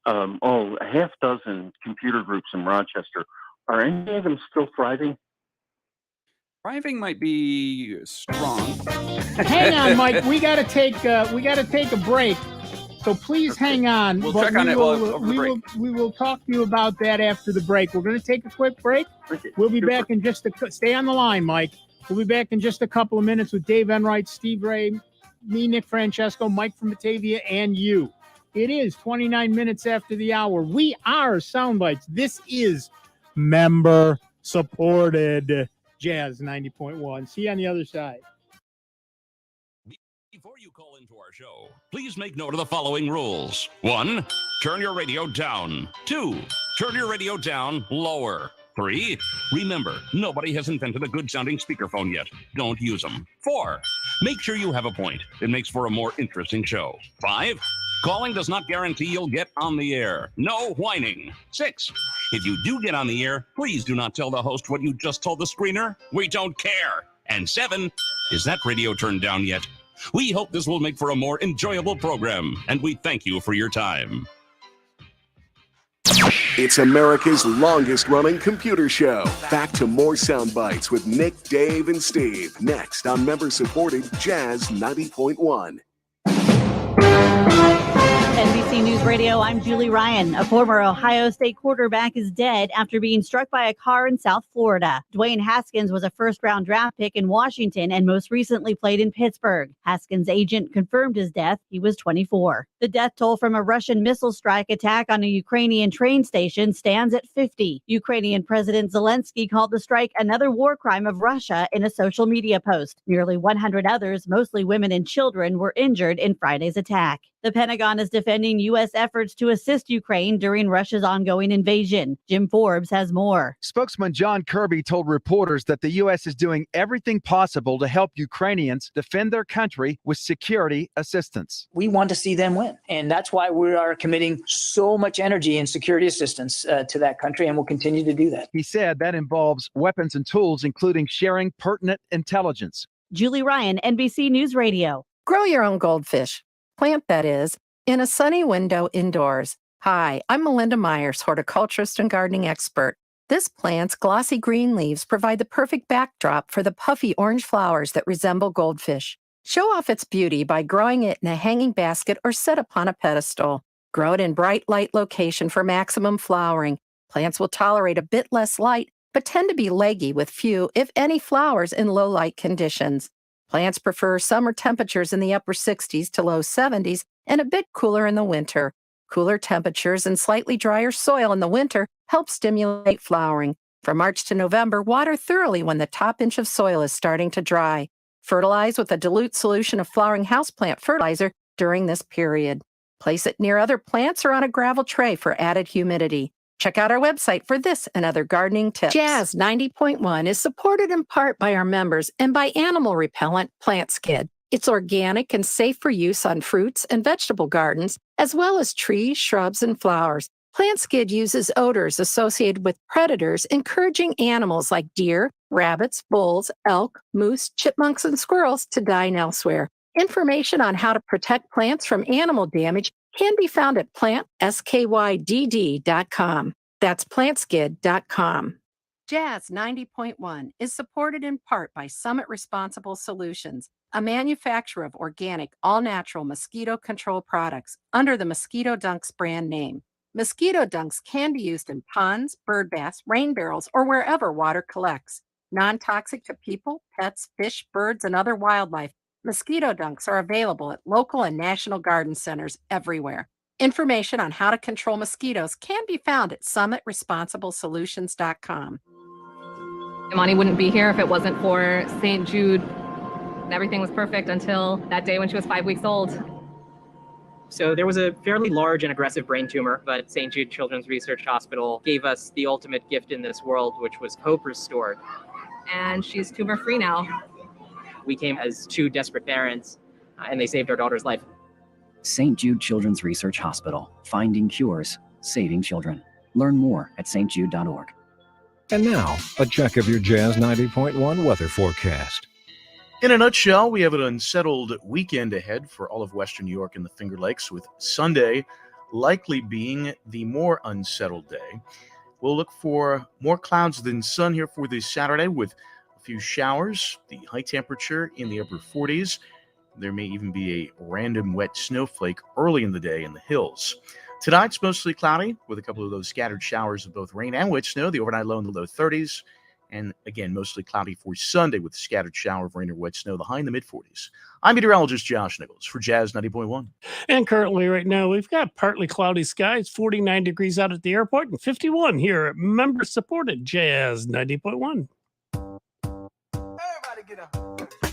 a half dozen computer groups in Rochester. Are any of them still thriving?
Thriving might be strong.
Hang on, Mike. We got to take a break. So please hang on.
We'll check on it over the break.
We will talk to you about that after the break. We're going to take a quick break. We'll be back in just stay on the line, Mike. We'll be back in just a couple of minutes with Dave Enright, Steve Ray, me, Nick Francesco, Mike from Batavia, and you. It is 29 minutes after the hour. We are Soundbites. This is member supported Jazz 90.1. See you on the other side.
Before you call into our show, please make note of the following rules. 1, turn your radio down. 2, turn your radio down lower. 3, remember, nobody has invented a good-sounding speakerphone yet. Don't use them. 4, make sure you have a point. It makes for a more interesting show. 5, calling does not guarantee you'll get on the air. No whining. 6, if you do get on the air, please do not tell the host what you just told the screener. We don't care. And 7, is that radio turned down yet? We hope this will make for a more enjoyable program, and we thank you for your time.
It's America's longest-running computer show. Back to more Sound Bites with Nick, Dave, and Steve. Next on member-supported Jazz 90.1.
NBC News Radio, I'm Julie Ryan. A former Ohio State quarterback is dead after being struck by a car in South Florida. Dwayne Haskins was a first-round draft pick in Washington and most recently played in Pittsburgh. Haskins' agent confirmed his death. He was 24. The death toll from a Russian missile strike attack on a Ukrainian train station stands at 50. Ukrainian President Zelensky called the strike another war crime of Russia in a social media post. Nearly 100 others, mostly women and children, were injured in Friday's attack. The Pentagon is defending U.S. efforts to assist Ukraine during Russia's ongoing invasion. Jim Forbes has more.
Spokesman John Kirby told reporters that the U.S. is doing everything possible to help Ukrainians defend their country with security assistance.
We want to see them win, and that's why we are committing so much energy and security assistance to that country, and we'll continue to do that.
He said that involves weapons and tools, including sharing pertinent intelligence.
Julie Ryan, NBC News Radio.
Grow your own goldfish. Plant, that is, in a sunny window indoors. Hi, I'm Melinda Myers, horticulturist and gardening expert. This plant's glossy green leaves provide the perfect backdrop for the puffy orange flowers that resemble goldfish. Show off its beauty by growing it in a hanging basket or set upon a pedestal. Grow it in bright light location for maximum flowering. Plants will tolerate a bit less light, but tend to be leggy with few, if any, flowers in low light conditions. Plants prefer summer temperatures in the upper 60s to low 70s and a bit cooler in the winter. Cooler temperatures and slightly drier soil in the winter help stimulate flowering. From March to November, water thoroughly when the top inch of soil is starting to dry. Fertilize with a dilute solution of flowering houseplant fertilizer during this period. Place it near other plants or on a gravel tray for added humidity. Check out our website for this and other gardening tips. Jazz 90.1 is supported in part by our members and by animal repellent Plant Skid. It's organic and safe for use on fruits and vegetable gardens, as well as trees, shrubs, and flowers. Plant Skid uses odors associated with predators, encouraging animals like deer, rabbits, bulls, elk, moose, chipmunks, and squirrels to dine elsewhere. Information on how to protect plants from animal damage can be found at plantskydd.com. That's plantskid.com. Jazz 90.1 is supported in part by Summit Responsible Solutions, a manufacturer of organic, all-natural mosquito control products under the Mosquito Dunks brand name. Mosquito Dunks can be used in ponds, bird baths, rain barrels, or wherever water collects. Non-toxic to people, pets, fish, birds, and other wildlife, Mosquito Dunks are available at local and national garden centers everywhere. Information on how to control mosquitoes can be found at summitresponsiblesolutions.com.
Imani wouldn't be here if it wasn't for St. Jude. Everything was perfect until that day when she was 5 weeks old.
So there was a fairly large and aggressive brain tumor, but St. Jude Children's Research Hospital gave us the ultimate gift in this world, which was hope restored.
And she's tumor-free now.
We came as two desperate parents, and they saved our daughter's life.
St. Jude Children's Research Hospital, finding cures, saving children. Learn more at stjude.org.
And now, a check of your Jazz 90.1 weather forecast.
In a nutshell, we have an unsettled weekend ahead for all of Western New York and the Finger Lakes, with Sunday likely being the more unsettled day. We'll look for more clouds than sun here for this Saturday, with a few showers, the high temperature in the upper 40s. There may even be a random wet snowflake early in the day in the hills. Tonight's mostly cloudy, with a couple of those scattered showers of both rain and wet snow, the overnight low in the low 30s. And again, mostly cloudy for Sunday with a scattered shower of rain or wet snow, the high in the mid-40s. I'm meteorologist Josh Nichols for Jazz 90.1.
And currently right now, we've got partly cloudy skies, 49 degrees out at the airport, and 51 here at member-supported Jazz 90.1.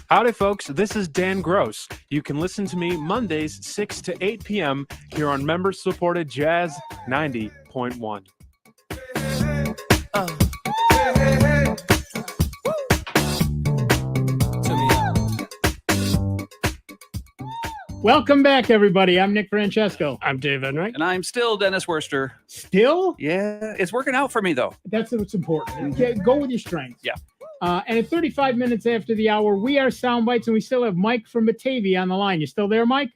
Howdy, folks. This is Dan Gross. You can listen to me Mondays, 6 to 8 p.m. here on member-supported Jazz 90.1.
Welcome back, everybody. I'm Nick Francesco.
I'm Dave Enright.
And I'm still Dennis Worster.
Still?
Yeah, it's working out for me, though.
That's what's important. Go with your strengths.
Yeah.
And at 35 minutes after the hour, we are Soundbites, and we still have Mike from Batavia on the line. You still there, Mike?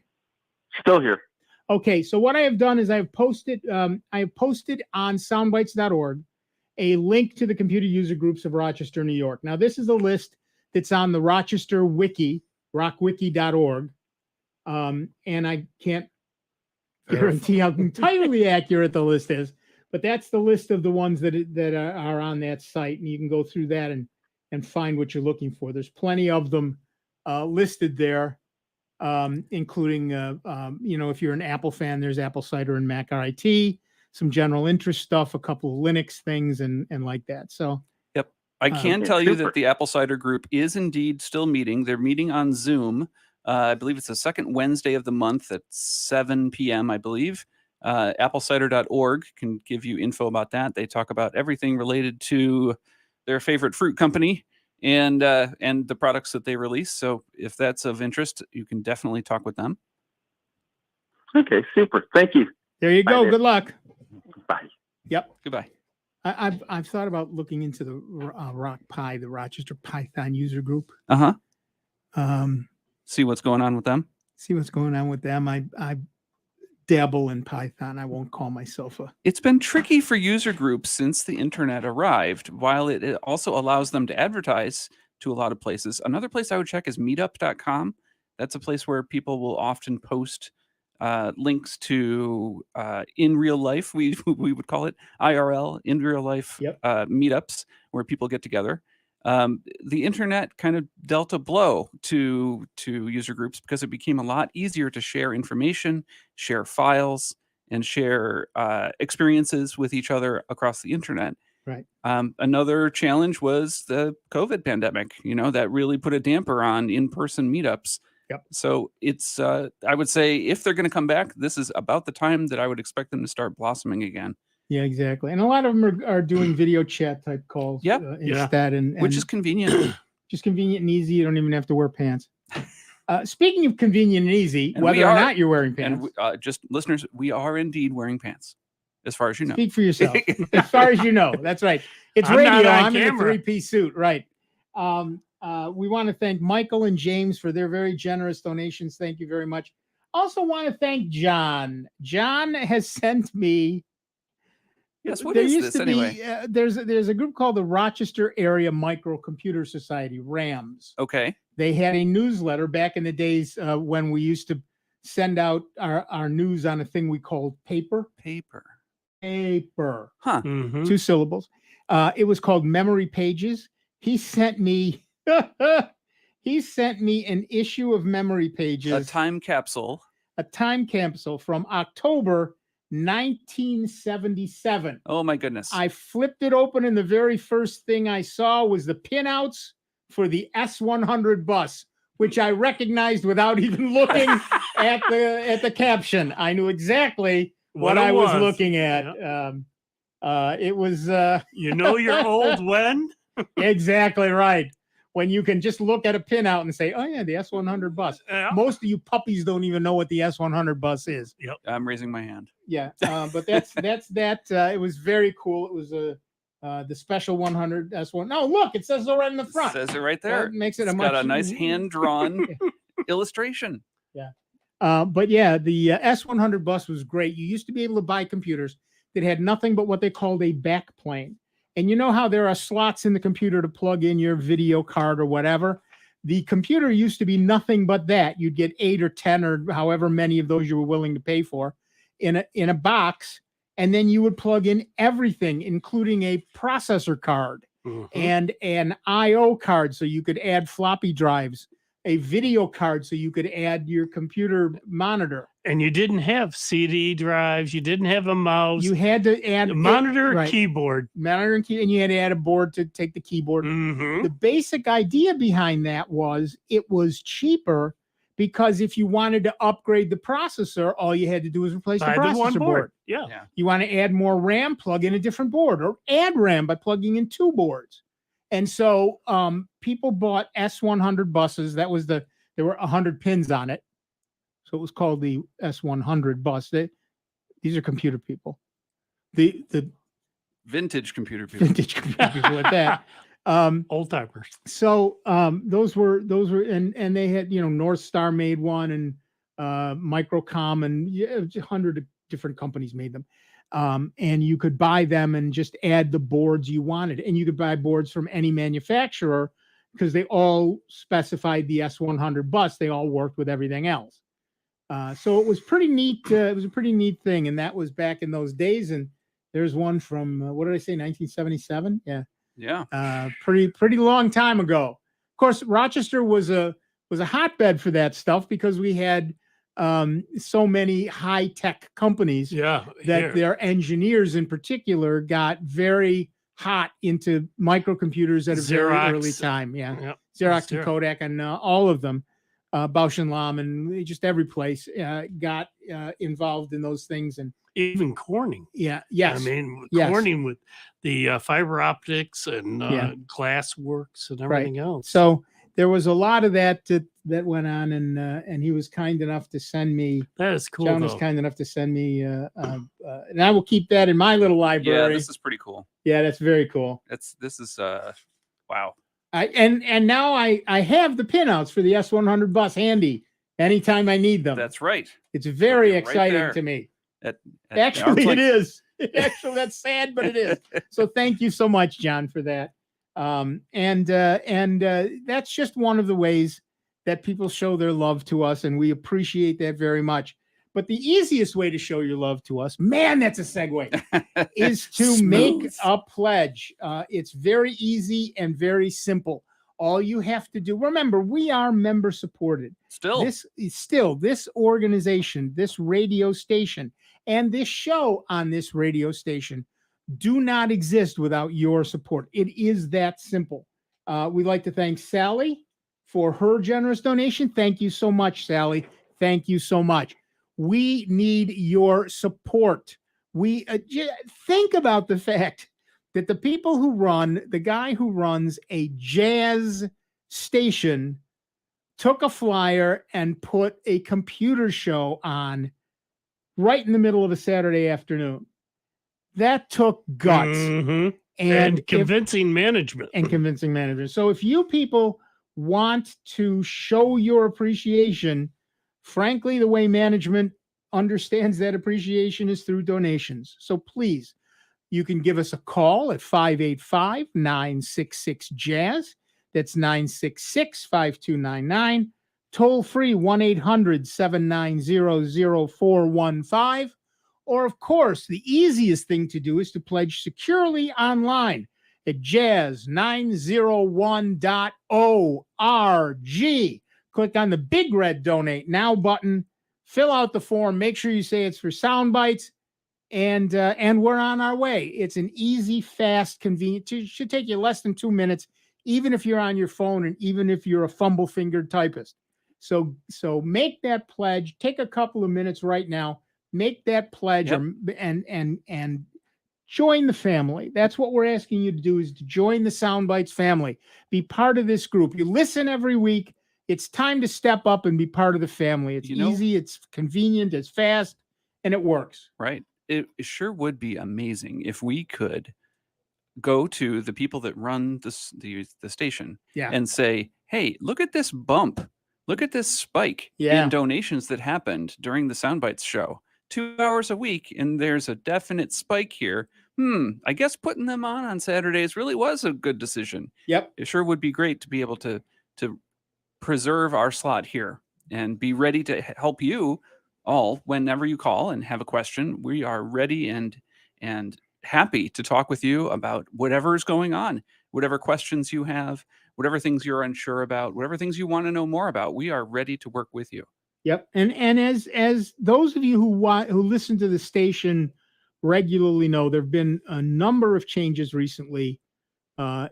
Still here.
Okay, so what I have done is I have posted on soundbites.org a link to the computer user groups of Rochester, New York. Now, this is a list that's on the Rochester Wiki, rockwiki.org. And I can't guarantee how entirely accurate the list is. But that's the list of the ones that are on that site, and you can go through that and find what you're looking for. There's plenty of them listed there, including if you're an Apple fan, there's Apple Cider and Mac RIT, some general interest stuff, a couple of Linux things, and like that. So.
Yep. I can tell you that the Apple Cider Group is indeed still meeting. They're meeting on Zoom. I believe it's the second Wednesday of the month at 7 p.m., I believe. Applecider.org can give you info about that. They talk about everything related to their favorite fruit company and the products that they release. So if that's of interest, you can definitely talk with them.
Okay, super. Thank you.
There you go.
Bye,
Good luck.
Bye.
Yep.
Goodbye.
I've thought about looking into the Rock Pi, the Rochester Python user group.
See what's going on with them.
I dabble in Python. I won't call myself a.
It's been tricky for user groups since the internet arrived. While it also allows them to advertise to a lot of places. Another place I would check is meetup.com. That's a place where people will often post links to in real life, we would call it IRL, in real life meetups where people get together. The internet kind of dealt a blow to user groups because it became a lot easier to share information, share files, and share experiences with each other across the internet.
Right.
Another challenge was the COVID pandemic, that really put a damper on in-person meetups.
Yep.
So it's, I would say if they're going to come back, this is about the time that I would expect them to start blossoming again.
Yeah, exactly. And a lot of them are doing video chat type calls instead. And
which is convenient.
Just convenient and easy. You don't even have to wear pants. Speaking of convenient and easy,
And
whether or not you're wearing pants.
And just listeners, we are indeed wearing pants, as far as you know.
Speak for yourself. As far as you know. That's right. It's
I'm
radio.
not on
I'm in a
camera.
three-piece suit. Right. We want to thank Michael and James for their very generous donations. Thank you very much. Also want to thank John. John has sent me.
Yes, what
there
is
used
this
to
anyway?
Be, there's a group called the Rochester Area Microcomputer Society, RAMS.
Okay.
They had a newsletter back in the days when we used to send out our news on a thing we called paper. Paper.
Huh.
Mm-hmm.
2 syllables. It was called Memory Pages. He sent me an issue of Memory Pages.
A time capsule
From October 1977.
Oh my goodness.
I flipped it open and the very first thing I saw was the pinouts for the S100 bus, which I recognized without even looking at the caption. I knew exactly what I was looking at. It was
you're old when?
Exactly right. When you can just look at a pinout and say, oh yeah, the S100 bus.
Yeah.
Most of you puppies don't even know what the S100 bus is.
Yep.
I'm raising my hand.
Yeah, but that's that. It was very cool. It was the special 100 S1. No, look, it says it right in the front.
It says it right there.
That makes it
It's got a nice hand-drawn illustration.
Yeah. But yeah, the S100 bus was great. You used to be able to buy computers that had nothing but what they called a backplane. And you know how there are slots in the computer to plug in your video card or whatever? The computer used to be nothing but that. You'd get 8 or 10 or however many of those you were willing to pay for in a box. And then you would plug in everything, including a processor card and an I/O card so you could add floppy drives, a video card so you could add your computer monitor.
And you didn't have CD drives. You didn't have a mouse.
You had to add
a monitor,
right.
keyboard.
Monitor and key, and you had to add a board to take the keyboard.
Mm-hmm.
The basic idea behind that was it was cheaper because if you wanted to upgrade the processor, all you had to do was replace the
Buy the one
processor board.
Yeah.
You want to add more RAM, plug in a different board, or add RAM by plugging in 2 boards. And so people bought S100 buses. There were 100 pins on it. So it was called the S100 bus. These are computer people. The
vintage computer people.
Vintage computer people at that.
Old timers.
So those were and they had, North Star made one and Microcom and 100 different companies made them. And you could buy them and just add the boards you wanted. And you could buy boards from any manufacturer because they all specified the S100 bus. They all worked with everything else. So it was pretty neat. It was a pretty neat thing, and that was back in those days. And there's one from what did I say, 1977?
Yeah.
Pretty long time ago. Of course, Rochester was a hotbed for that stuff because we had so many high tech companies.
Yeah,
that
here.
their engineers in particular got very hot into microcomputers at a very
Xerox.
early time. Yeah,
Yep.
Xerox and
Xerox.
Kodak and all of them, Bausch and Lomb, and just every place got involved in those things. And
Even Corning.
yes,
I mean,
yes.
Corning with the fiber optics and
Yeah.
glass works and
Right.
everything else.
So there was a lot of that went on, and he was kind enough to send me.
That is cool.
John was
though.
kind enough to send me, and I will keep that in my little
Yeah,
library.
this is pretty cool.
Yeah, that's very cool.
This is wow.
And now I have the pinouts for the S100 bus handy anytime I need them.
That's right.
It's very
Right
exciting
there.
to me.
At
Actually,
arm's
it
length.
is. Actually, that's sad, but it is. So thank you so much, John, for that. And that's just one of the ways that people show their love to us, and we appreciate that very much. But the easiest way to show your love to us, man, that's a segue, is to make
Smooth.
a pledge. It's very easy and very simple. All you have to do, remember, we are member supported.
Still.
This organization, this radio station, and this show on this radio station do not exist without your support. It is that simple. We'd like to thank Sally for her generous donation. Thank you so much, Sally. Thank you so much. We need your support. We think about the fact that the people who the guy who runs a jazz station took a flyer and put a computer show on right in the middle of a Saturday afternoon. That took guts
Mhm. And convincing management.
So if you people want to show your appreciation, frankly, the way management understands that appreciation is through donations. So please, you can give us a call at 585-966-JAZZ. That's 966-5299. Toll free 1-800-790-0415. Or, of course, the easiest thing to do is to pledge securely online at jazz901.org. Click on the big red Donate Now button, fill out the form, make sure you say it's for Sound Bytes, and we're on our way. It's an easy, fast, convenient. It should take you less than 2 minutes, even if you're on your phone and even if you're a fumble-fingered typist. So make that pledge. Take a couple of minutes right now. Make that pledge.
Yep.
And join the family. That's what we're asking you to do, is to join the Sound Bytes family. Be part of this group. You listen every week. It's time to step up and be part of the family. It's easy, it's convenient, it's fast, and it works.
Right. It sure would be amazing if we could go to the people that run the station
Yeah.
and say, hey, look at this bump. Look at this spike
Yeah.
in donations that happened during the Soundbites show. 2 hours a week, and there's a definite spike here. I guess putting them on Saturdays really was a good decision.
Yep.
It sure would be great to be able to preserve our slot here and be ready to help you all whenever you call and have a question. We are ready and happy to talk with you about whatever is going on, whatever questions you have, whatever things you're unsure about, whatever things you want to know more about. We are ready to work with you.
Yep. And as those of you who listen to the station regularly know, there have been a number of changes recently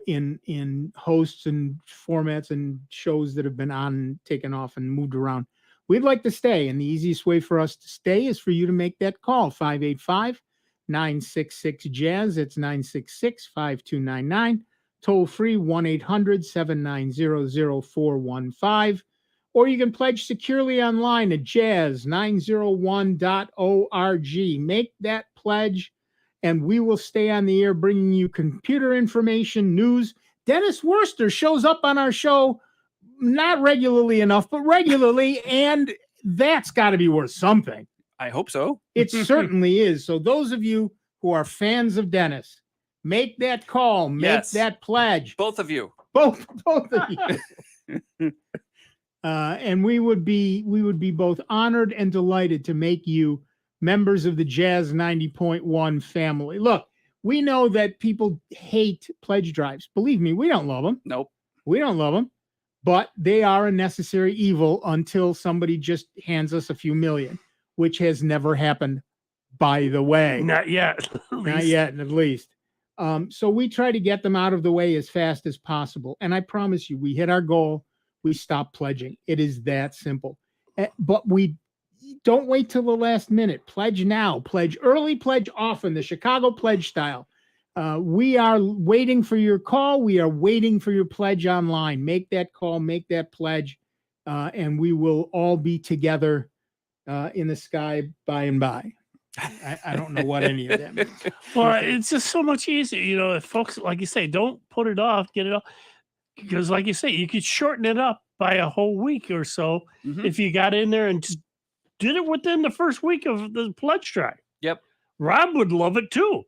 in hosts and formats and shows that have been on, taken off, and moved around. We'd like to stay, and the easiest way for us to stay is for you to make that call, 585-966-JAZZ. It's 966-5299. Toll free 1-800-790-0415. Or you can pledge securely online at jazz901.org. Make that pledge, and we will stay on the air bringing you computer information, news. Dennis Worcester shows up on our show, not regularly enough, but regularly, and that's got to be worth something.
I hope so.
It certainly is. So those of you who are fans of Dennis, make that call, make
Yes.
that pledge.
Both of you.
Both of you. And we would be both honored and delighted to make you members of the Jazz 90.1 family. Look, we know that people hate pledge drives. Believe me, we don't love them.
Nope.
We don't love them, but they are a necessary evil until somebody just hands us a few million, which has never happened, by the way.
Not yet.
Not yet, at least. So we try to get them out of the way as fast as possible. And I promise you, we hit our goal, we stop pledging. It is that simple. But we don't wait till the last minute. Pledge now. Pledge early, pledge often, the Chicago pledge style. We are waiting for your call. We are waiting for your pledge online. Make that call, make that pledge, and we will all be together in the sky by and by. I don't know what any of that means.
Well, it's just so much easier. If folks, like you say, don't put it off, get it off. Because like you say, you could shorten it up by a whole week or so if you got in there and just did it within the first week of the pledge drive.
Yep.
Rob would love it too.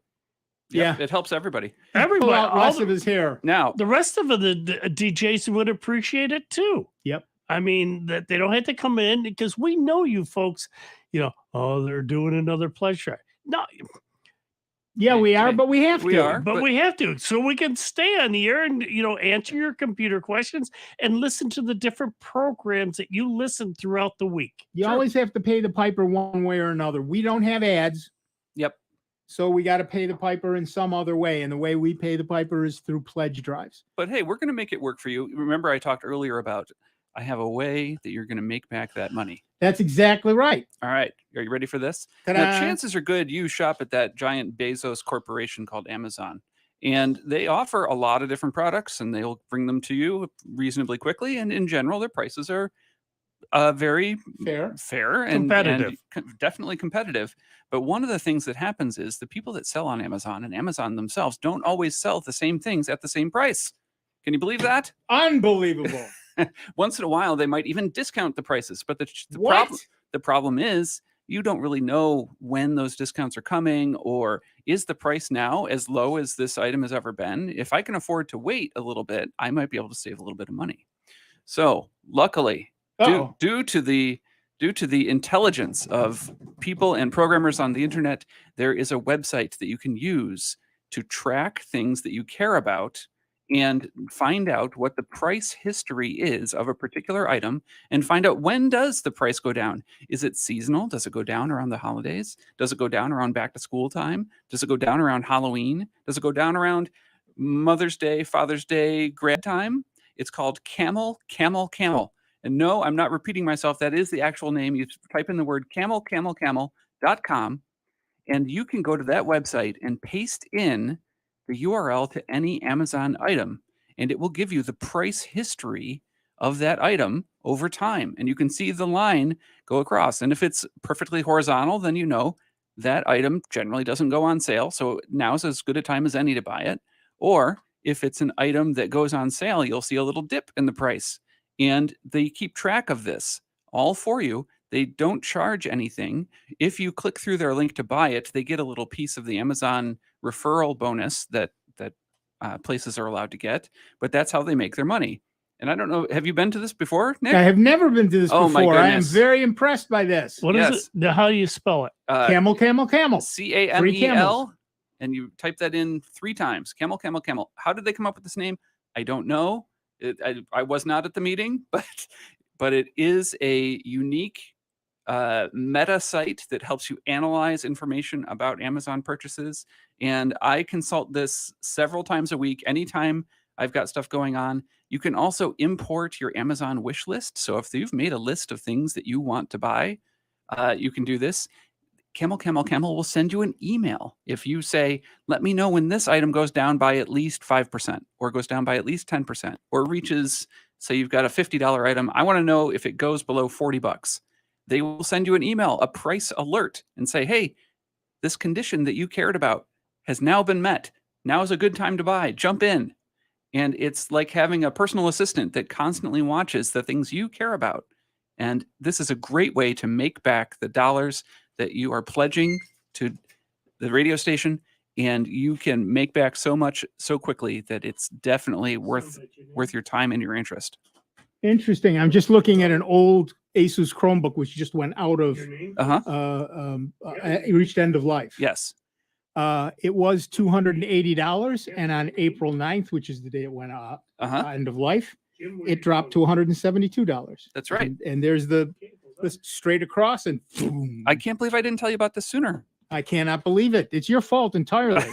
Yep, it helps everybody.
Everybody,
the rest of his hair.
Now,
the rest of the DJs would appreciate it too.
Yep.
I mean, that they don't have to come in because we know you folks, they're doing another pledge drive. No.
Yeah, we are, but we have to.
We are,
but we have to, so we can stay on the air and answer your computer questions and listen to the different programs that you listen throughout the week.
You always have to pay the piper one way or another. We don't have ads.
Yep.
So we got to pay the piper in some other way. And the way we pay the piper is through pledge drives.
But hey, we're going to make it work for you. Remember, I talked earlier about I have a way that you're going to make back that money.
That's exactly right.
All right. Are you ready for this?
Ta-da.
Now, chances are good you shop at that giant Bezos corporation called Amazon. And they offer a lot of different products and they'll bring them to you reasonably quickly. And in general, their prices are very fair and
competitive.
And definitely competitive. But one of the things that happens is the people that sell on Amazon and Amazon themselves don't always sell the same things at the same price. Can you believe that?
Unbelievable.
Once in a while, they might even discount the prices. But the problem is you don't really know when those discounts are coming, or is the price now as low as this item has ever been? If I can afford to wait a little bit, I might be able to save a little bit of money. So luckily, due to the intelligence of people and programmers on the internet, there is a website that you can use to track things that you care about and find out what the price history is of a particular item and find out when does the price go down. Is it seasonal? Does it go down around the holidays? Does it go down around back to school time? Does it go down around Halloween? Does it go down around Mother's Day, Father's Day, grad time? It's called Camel. And no, I'm not repeating myself. That is the actual name. You type in the word camel.com and you can go to that website and paste in the URL to any Amazon item, and it will give you the price history of that item over time. And you can see the line go across. And if it's perfectly horizontal, then you know that item generally doesn't go on sale. So now's as good a time as any to buy it. Or if it's an item that goes on sale, you'll see a little dip in the price. And they keep track of this all for you. They don't charge anything. If you click through their link to buy it, they get a little piece of the Amazon referral bonus that places are allowed to get. But that's how they make their money. And I don't know, have you been to this before, Nick?
I have never been to this
Oh, my
before. I am
goodness.
very impressed by this.
What is it? How do you spell it?
Camel.
CAMEL.
Three camels.
And you type that in 3 times. Camel. How did they come up with this name? I don't know. I was not at the meeting, but it is a unique meta site that helps you analyze information about Amazon purchases. And I consult this several times a week, anytime I've got stuff going on. You can also import your Amazon wish list. So if you've made a list of things that you want to buy, you can do this. Camel will send you an email. If you say, let me know when this item goes down by at least 5% or goes down by at least 10% or reaches, say you've got a $50 item. I want to know if it goes below $40. They will send you an email, a price alert, and say, hey, this condition that you cared about has now been met. Now is a good time to buy. Jump in. And it's like having a personal assistant that constantly watches the things you care about. And this is a great way to make back the dollars that you are pledging to the radio station. And you can make back so much so quickly that it's definitely worth your time and your interest.
Interesting. I'm just looking at an old Asus Chromebook, which just went out of, reached end of life.
Yes.
It was $280, and on April 9th, which is the day it went out, end of life, it dropped to $172.
That's right.
And there's the straight across, and boom.
I can't believe I didn't tell you about this sooner.
I cannot believe it. It's your fault entirely.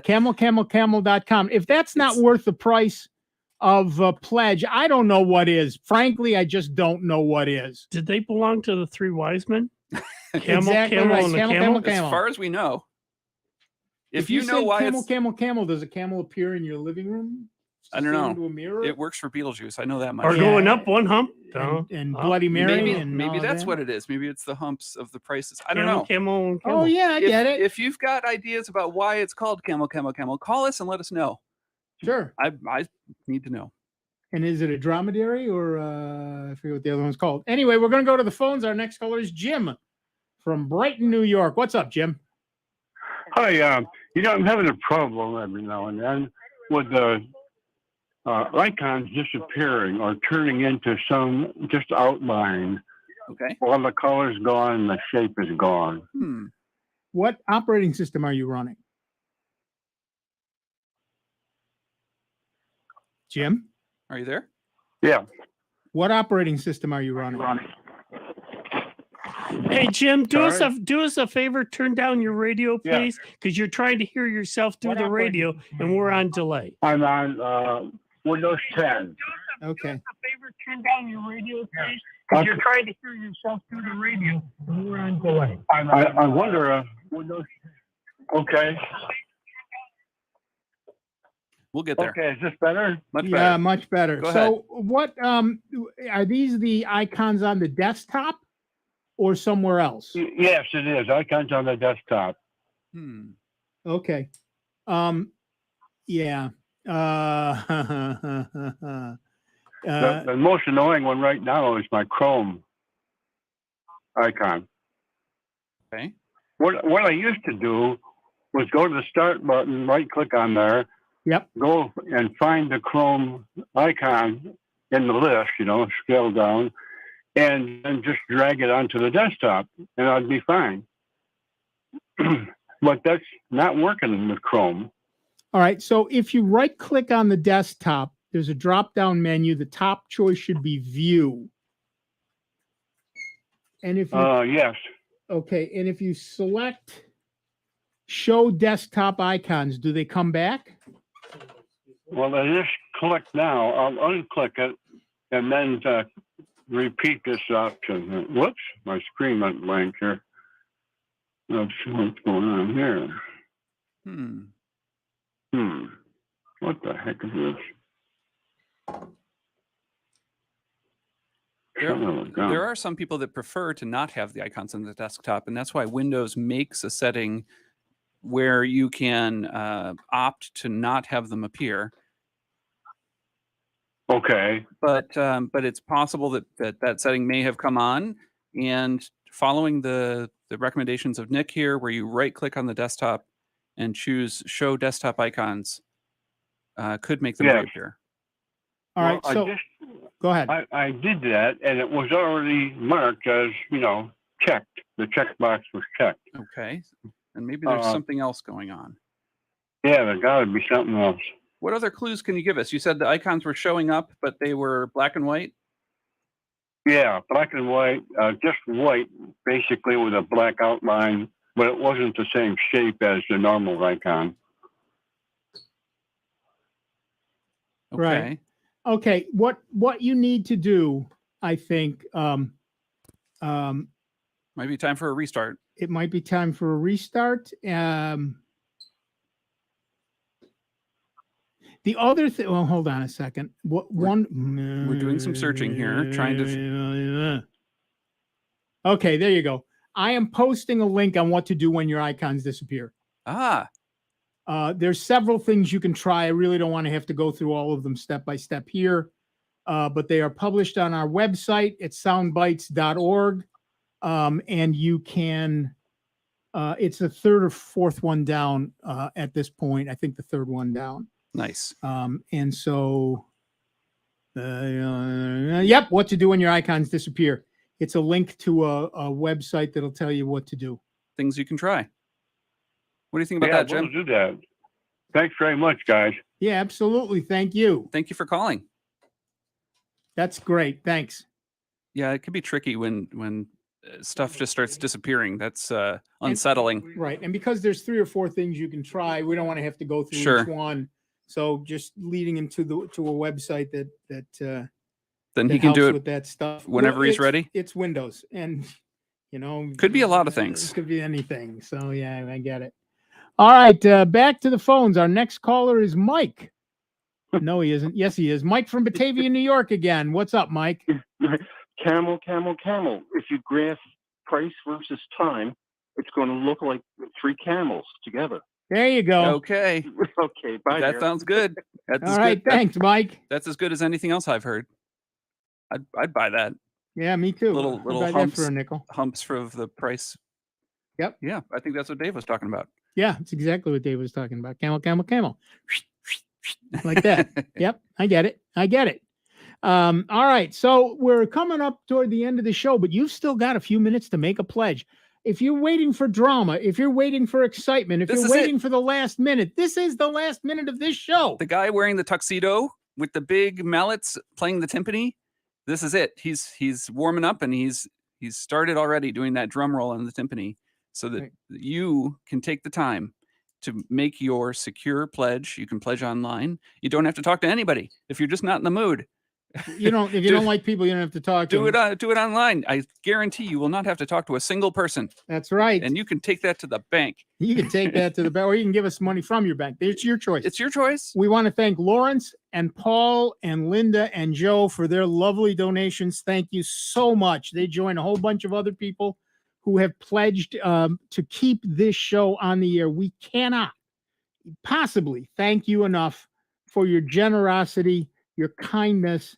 Camel.com. If that's not worth the price of pledge, I don't know what is. Frankly, I just don't know what is.
Did they belong to the three wise men? Camel,
Exactly
camel,
right.
and the
Camel,
camel.
camel.
As far as we know. If you know
say
why
camel,
it's...
camel, does a camel appear in your living room?
I don't
Stare
know.
into a mirror?
It works for Beetlejuice. I know that much.
Or going up one hump.
And Bloody Mary.
Maybe,
and
maybe
all
that's
that?
what it is. Maybe it's the humps of the prices. I don't
Camel,
know.
camel, camel.
Oh, yeah, I get it.
If you've got ideas about why it's called camel, call us and let us know.
Sure.
I need to know.
And is it a dromedary or I forget what the other one's called. Anyway, we're going to go to the phones. Our next caller is Jim from Brighton, New York. What's up, Jim?
Hi, I'm having a problem every now and then with the icons disappearing or turning into some just outline.
Okay.
While the color's gone and the shape is gone.
What operating system are you running? Jim?
Are you there?
Yeah.
What operating system are you running?
Hey Jim, do us
Sorry?
a favor. Turn down your radio,
Yeah.
please, because you're trying to hear yourself through the radio, and we're on delay.
I'm on Windows 10.
Okay.
Turn down your radio, please, because you're trying to hear yourself through the radio, and we're on delay.
I wonder, Windows 10. Okay.
We'll get there.
Okay, is this better?
Much
Yeah,
better.
much better.
Go
So what are these the icons on the desktop or somewhere else?
Yes, it is. Icons on the desktop.
Okay. Yeah.
The most annoying one right now is my Chrome icon.
Okay.
What I used to do was go to the start button, right click on there.
Yep.
Go and find the Chrome icon in the list, scroll down, and then just drag it onto the desktop, and I'd be fine. But that's not working with Chrome.
All right. So if you right click on the desktop, there's a drop down menu. The top choice should be View. And if you,
yes.
Okay. And if you select Show Desktop Icons, do they come back?
Well, I just click now. I'll unclick it and then repeat this option. Whoops, my screen went blank here. Let's see what's going on here. What the heck is this?
There are some people that prefer to not have the icons on the desktop, and that's why Windows makes a setting where you can opt to not have them appear.
Okay.
But it's possible that setting may have come on, and following the recommendations of Nick here, where you right click on the desktop and choose Show Desktop Icons, could make them reappear.
All right. So go ahead.
I did that, and it was already marked as, checked. The checkbox was checked.
Okay. And maybe there's something else going on.
Yeah, there's got to be something else.
What other clues can you give us? You said the icons were showing up, but they were black and white?
Yeah, black and white, just white, basically with a black outline, but it wasn't the same shape as the normal icon.
Okay.
Right. Okay. What you need to do, I think,
might be time for a restart.
It might be time for a restart. The other thing, well, hold on a second.
We're doing some searching here, trying to.
Okay, there you go. I am posting a link on what to do when your icons disappear. There's several things you can try. I really don't want to have to go through all of them step by step here, but they are published on our website at soundbytes.org. And you can, it's the third or fourth one down at this point. I think the third one down.
Nice.
And so Yep, what to do when your icons disappear. It's a link to a website that'll tell you what to do.
Things you can try. What do you think about that, Jim?
We'll do that. Thanks very much, guys.
Yeah, absolutely. Thank you.
Thank you for calling.
That's great. Thanks.
Yeah, it can be tricky when stuff just starts disappearing. That's unsettling.
Right. And because there's 3 or 4 things you can try, we don't want to have to go through
Sure.
each one. So just leading him to a website that
Then
that
he can do
helps
it
with that stuff
whenever he's
it's-
ready.
It's Windows, and
Could be a lot of things.
It could be anything. So yeah, I get it. All right, back to the phones. Our next caller is Mike. No, he isn't. Yes, he is. Mike from Batavia, New York again. What's up, Mike?
Camel. If you graph price versus time, it's going to look like 3 camels together.
There you go.
Okay.
Okay, bye.
That
dear.
sounds good. That's
All
as
right,
good.
thanks, Mike.
That's as good as anything else I've heard. I'd buy that.
Yeah, me too.
Little
I'll buy that
humps
for a nickel.
Humps for the price.
Yep.
Yeah, I think that's what Dave was talking about.
Yeah, it's exactly what Dave was talking about. Camel. Like that. Yep, I get it. All right, so we're coming up toward the end of the show, but you've still got a few minutes to make a pledge. If you're waiting for drama, if you're waiting for excitement, if
This
you're
is
waiting for the last minute, this is the last minute of this show.
The guy wearing the tuxedo with the big mallets playing the timpani. This is it. He's warming up and he's started already doing that drum roll on the timpani so that you can take the time to make your secure pledge. You can pledge online. You don't have to talk to anybody if you're just not in the mood.
If you don't like people, you don't have to talk to them.
Do it online. I guarantee you will not have to talk to a single person.
That's right.
And you can take that to the bank.
You can take that to the bank, or you can give us money from your bank. It's your choice.
It's your choice.
We want to thank Lawrence and Paul and Linda and Joe for their lovely donations. Thank you so much. They join a whole bunch of other people who have pledged to keep this show on the air. We cannot possibly thank you enough for your generosity, your kindness,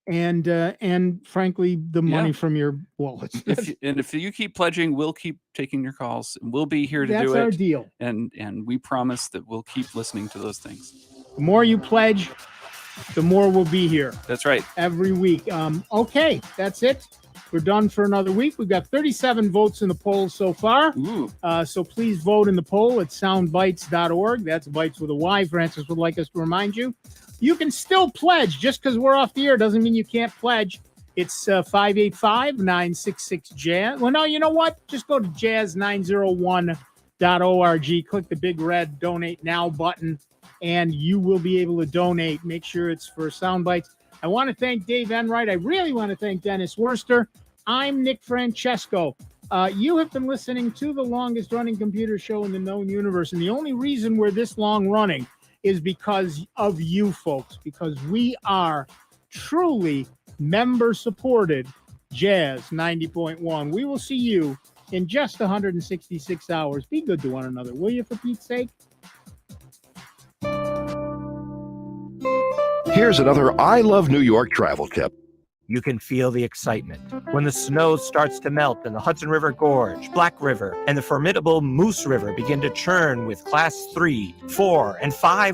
and frankly, the money from your wallets.
If you keep pledging, we'll keep taking your calls. And we'll be here to
That's
do it.
our deal.
And we promise that we'll keep listening to those things.
The more you pledge, the more we'll be here.
That's right.
Every week. Okay, that's it. We're done for another week. We've got 37 votes in the poll so far. So please vote in the poll at soundbytes.org. That's Bytes with a Y. Francis would like us to remind you. You can still pledge. Just because we're off the air doesn't mean you can't pledge. It's 585-966-JAZZ. Well, no, you know what? Just go to jazz901.org. Click the big red Donate Now button, and you will be able to donate. Make sure it's for Soundbites. I want to thank Dave Enright. I really want to thank Dennis Worster. I'm Nick Francesco. You have been listening to the longest running computer show in the known universe. And the only reason we're this long running is because of you folks, because we are truly member supported Jazz 90.1. We will see you in just 166 hours. Be good to one another, will you, for Pete's sake?
Here's another I Love New York travel tip.
You can feel the excitement when the snow starts to melt and the Hudson River Gorge, Black River, and the formidable Moose River begin to churn with Class 3, 4, and 5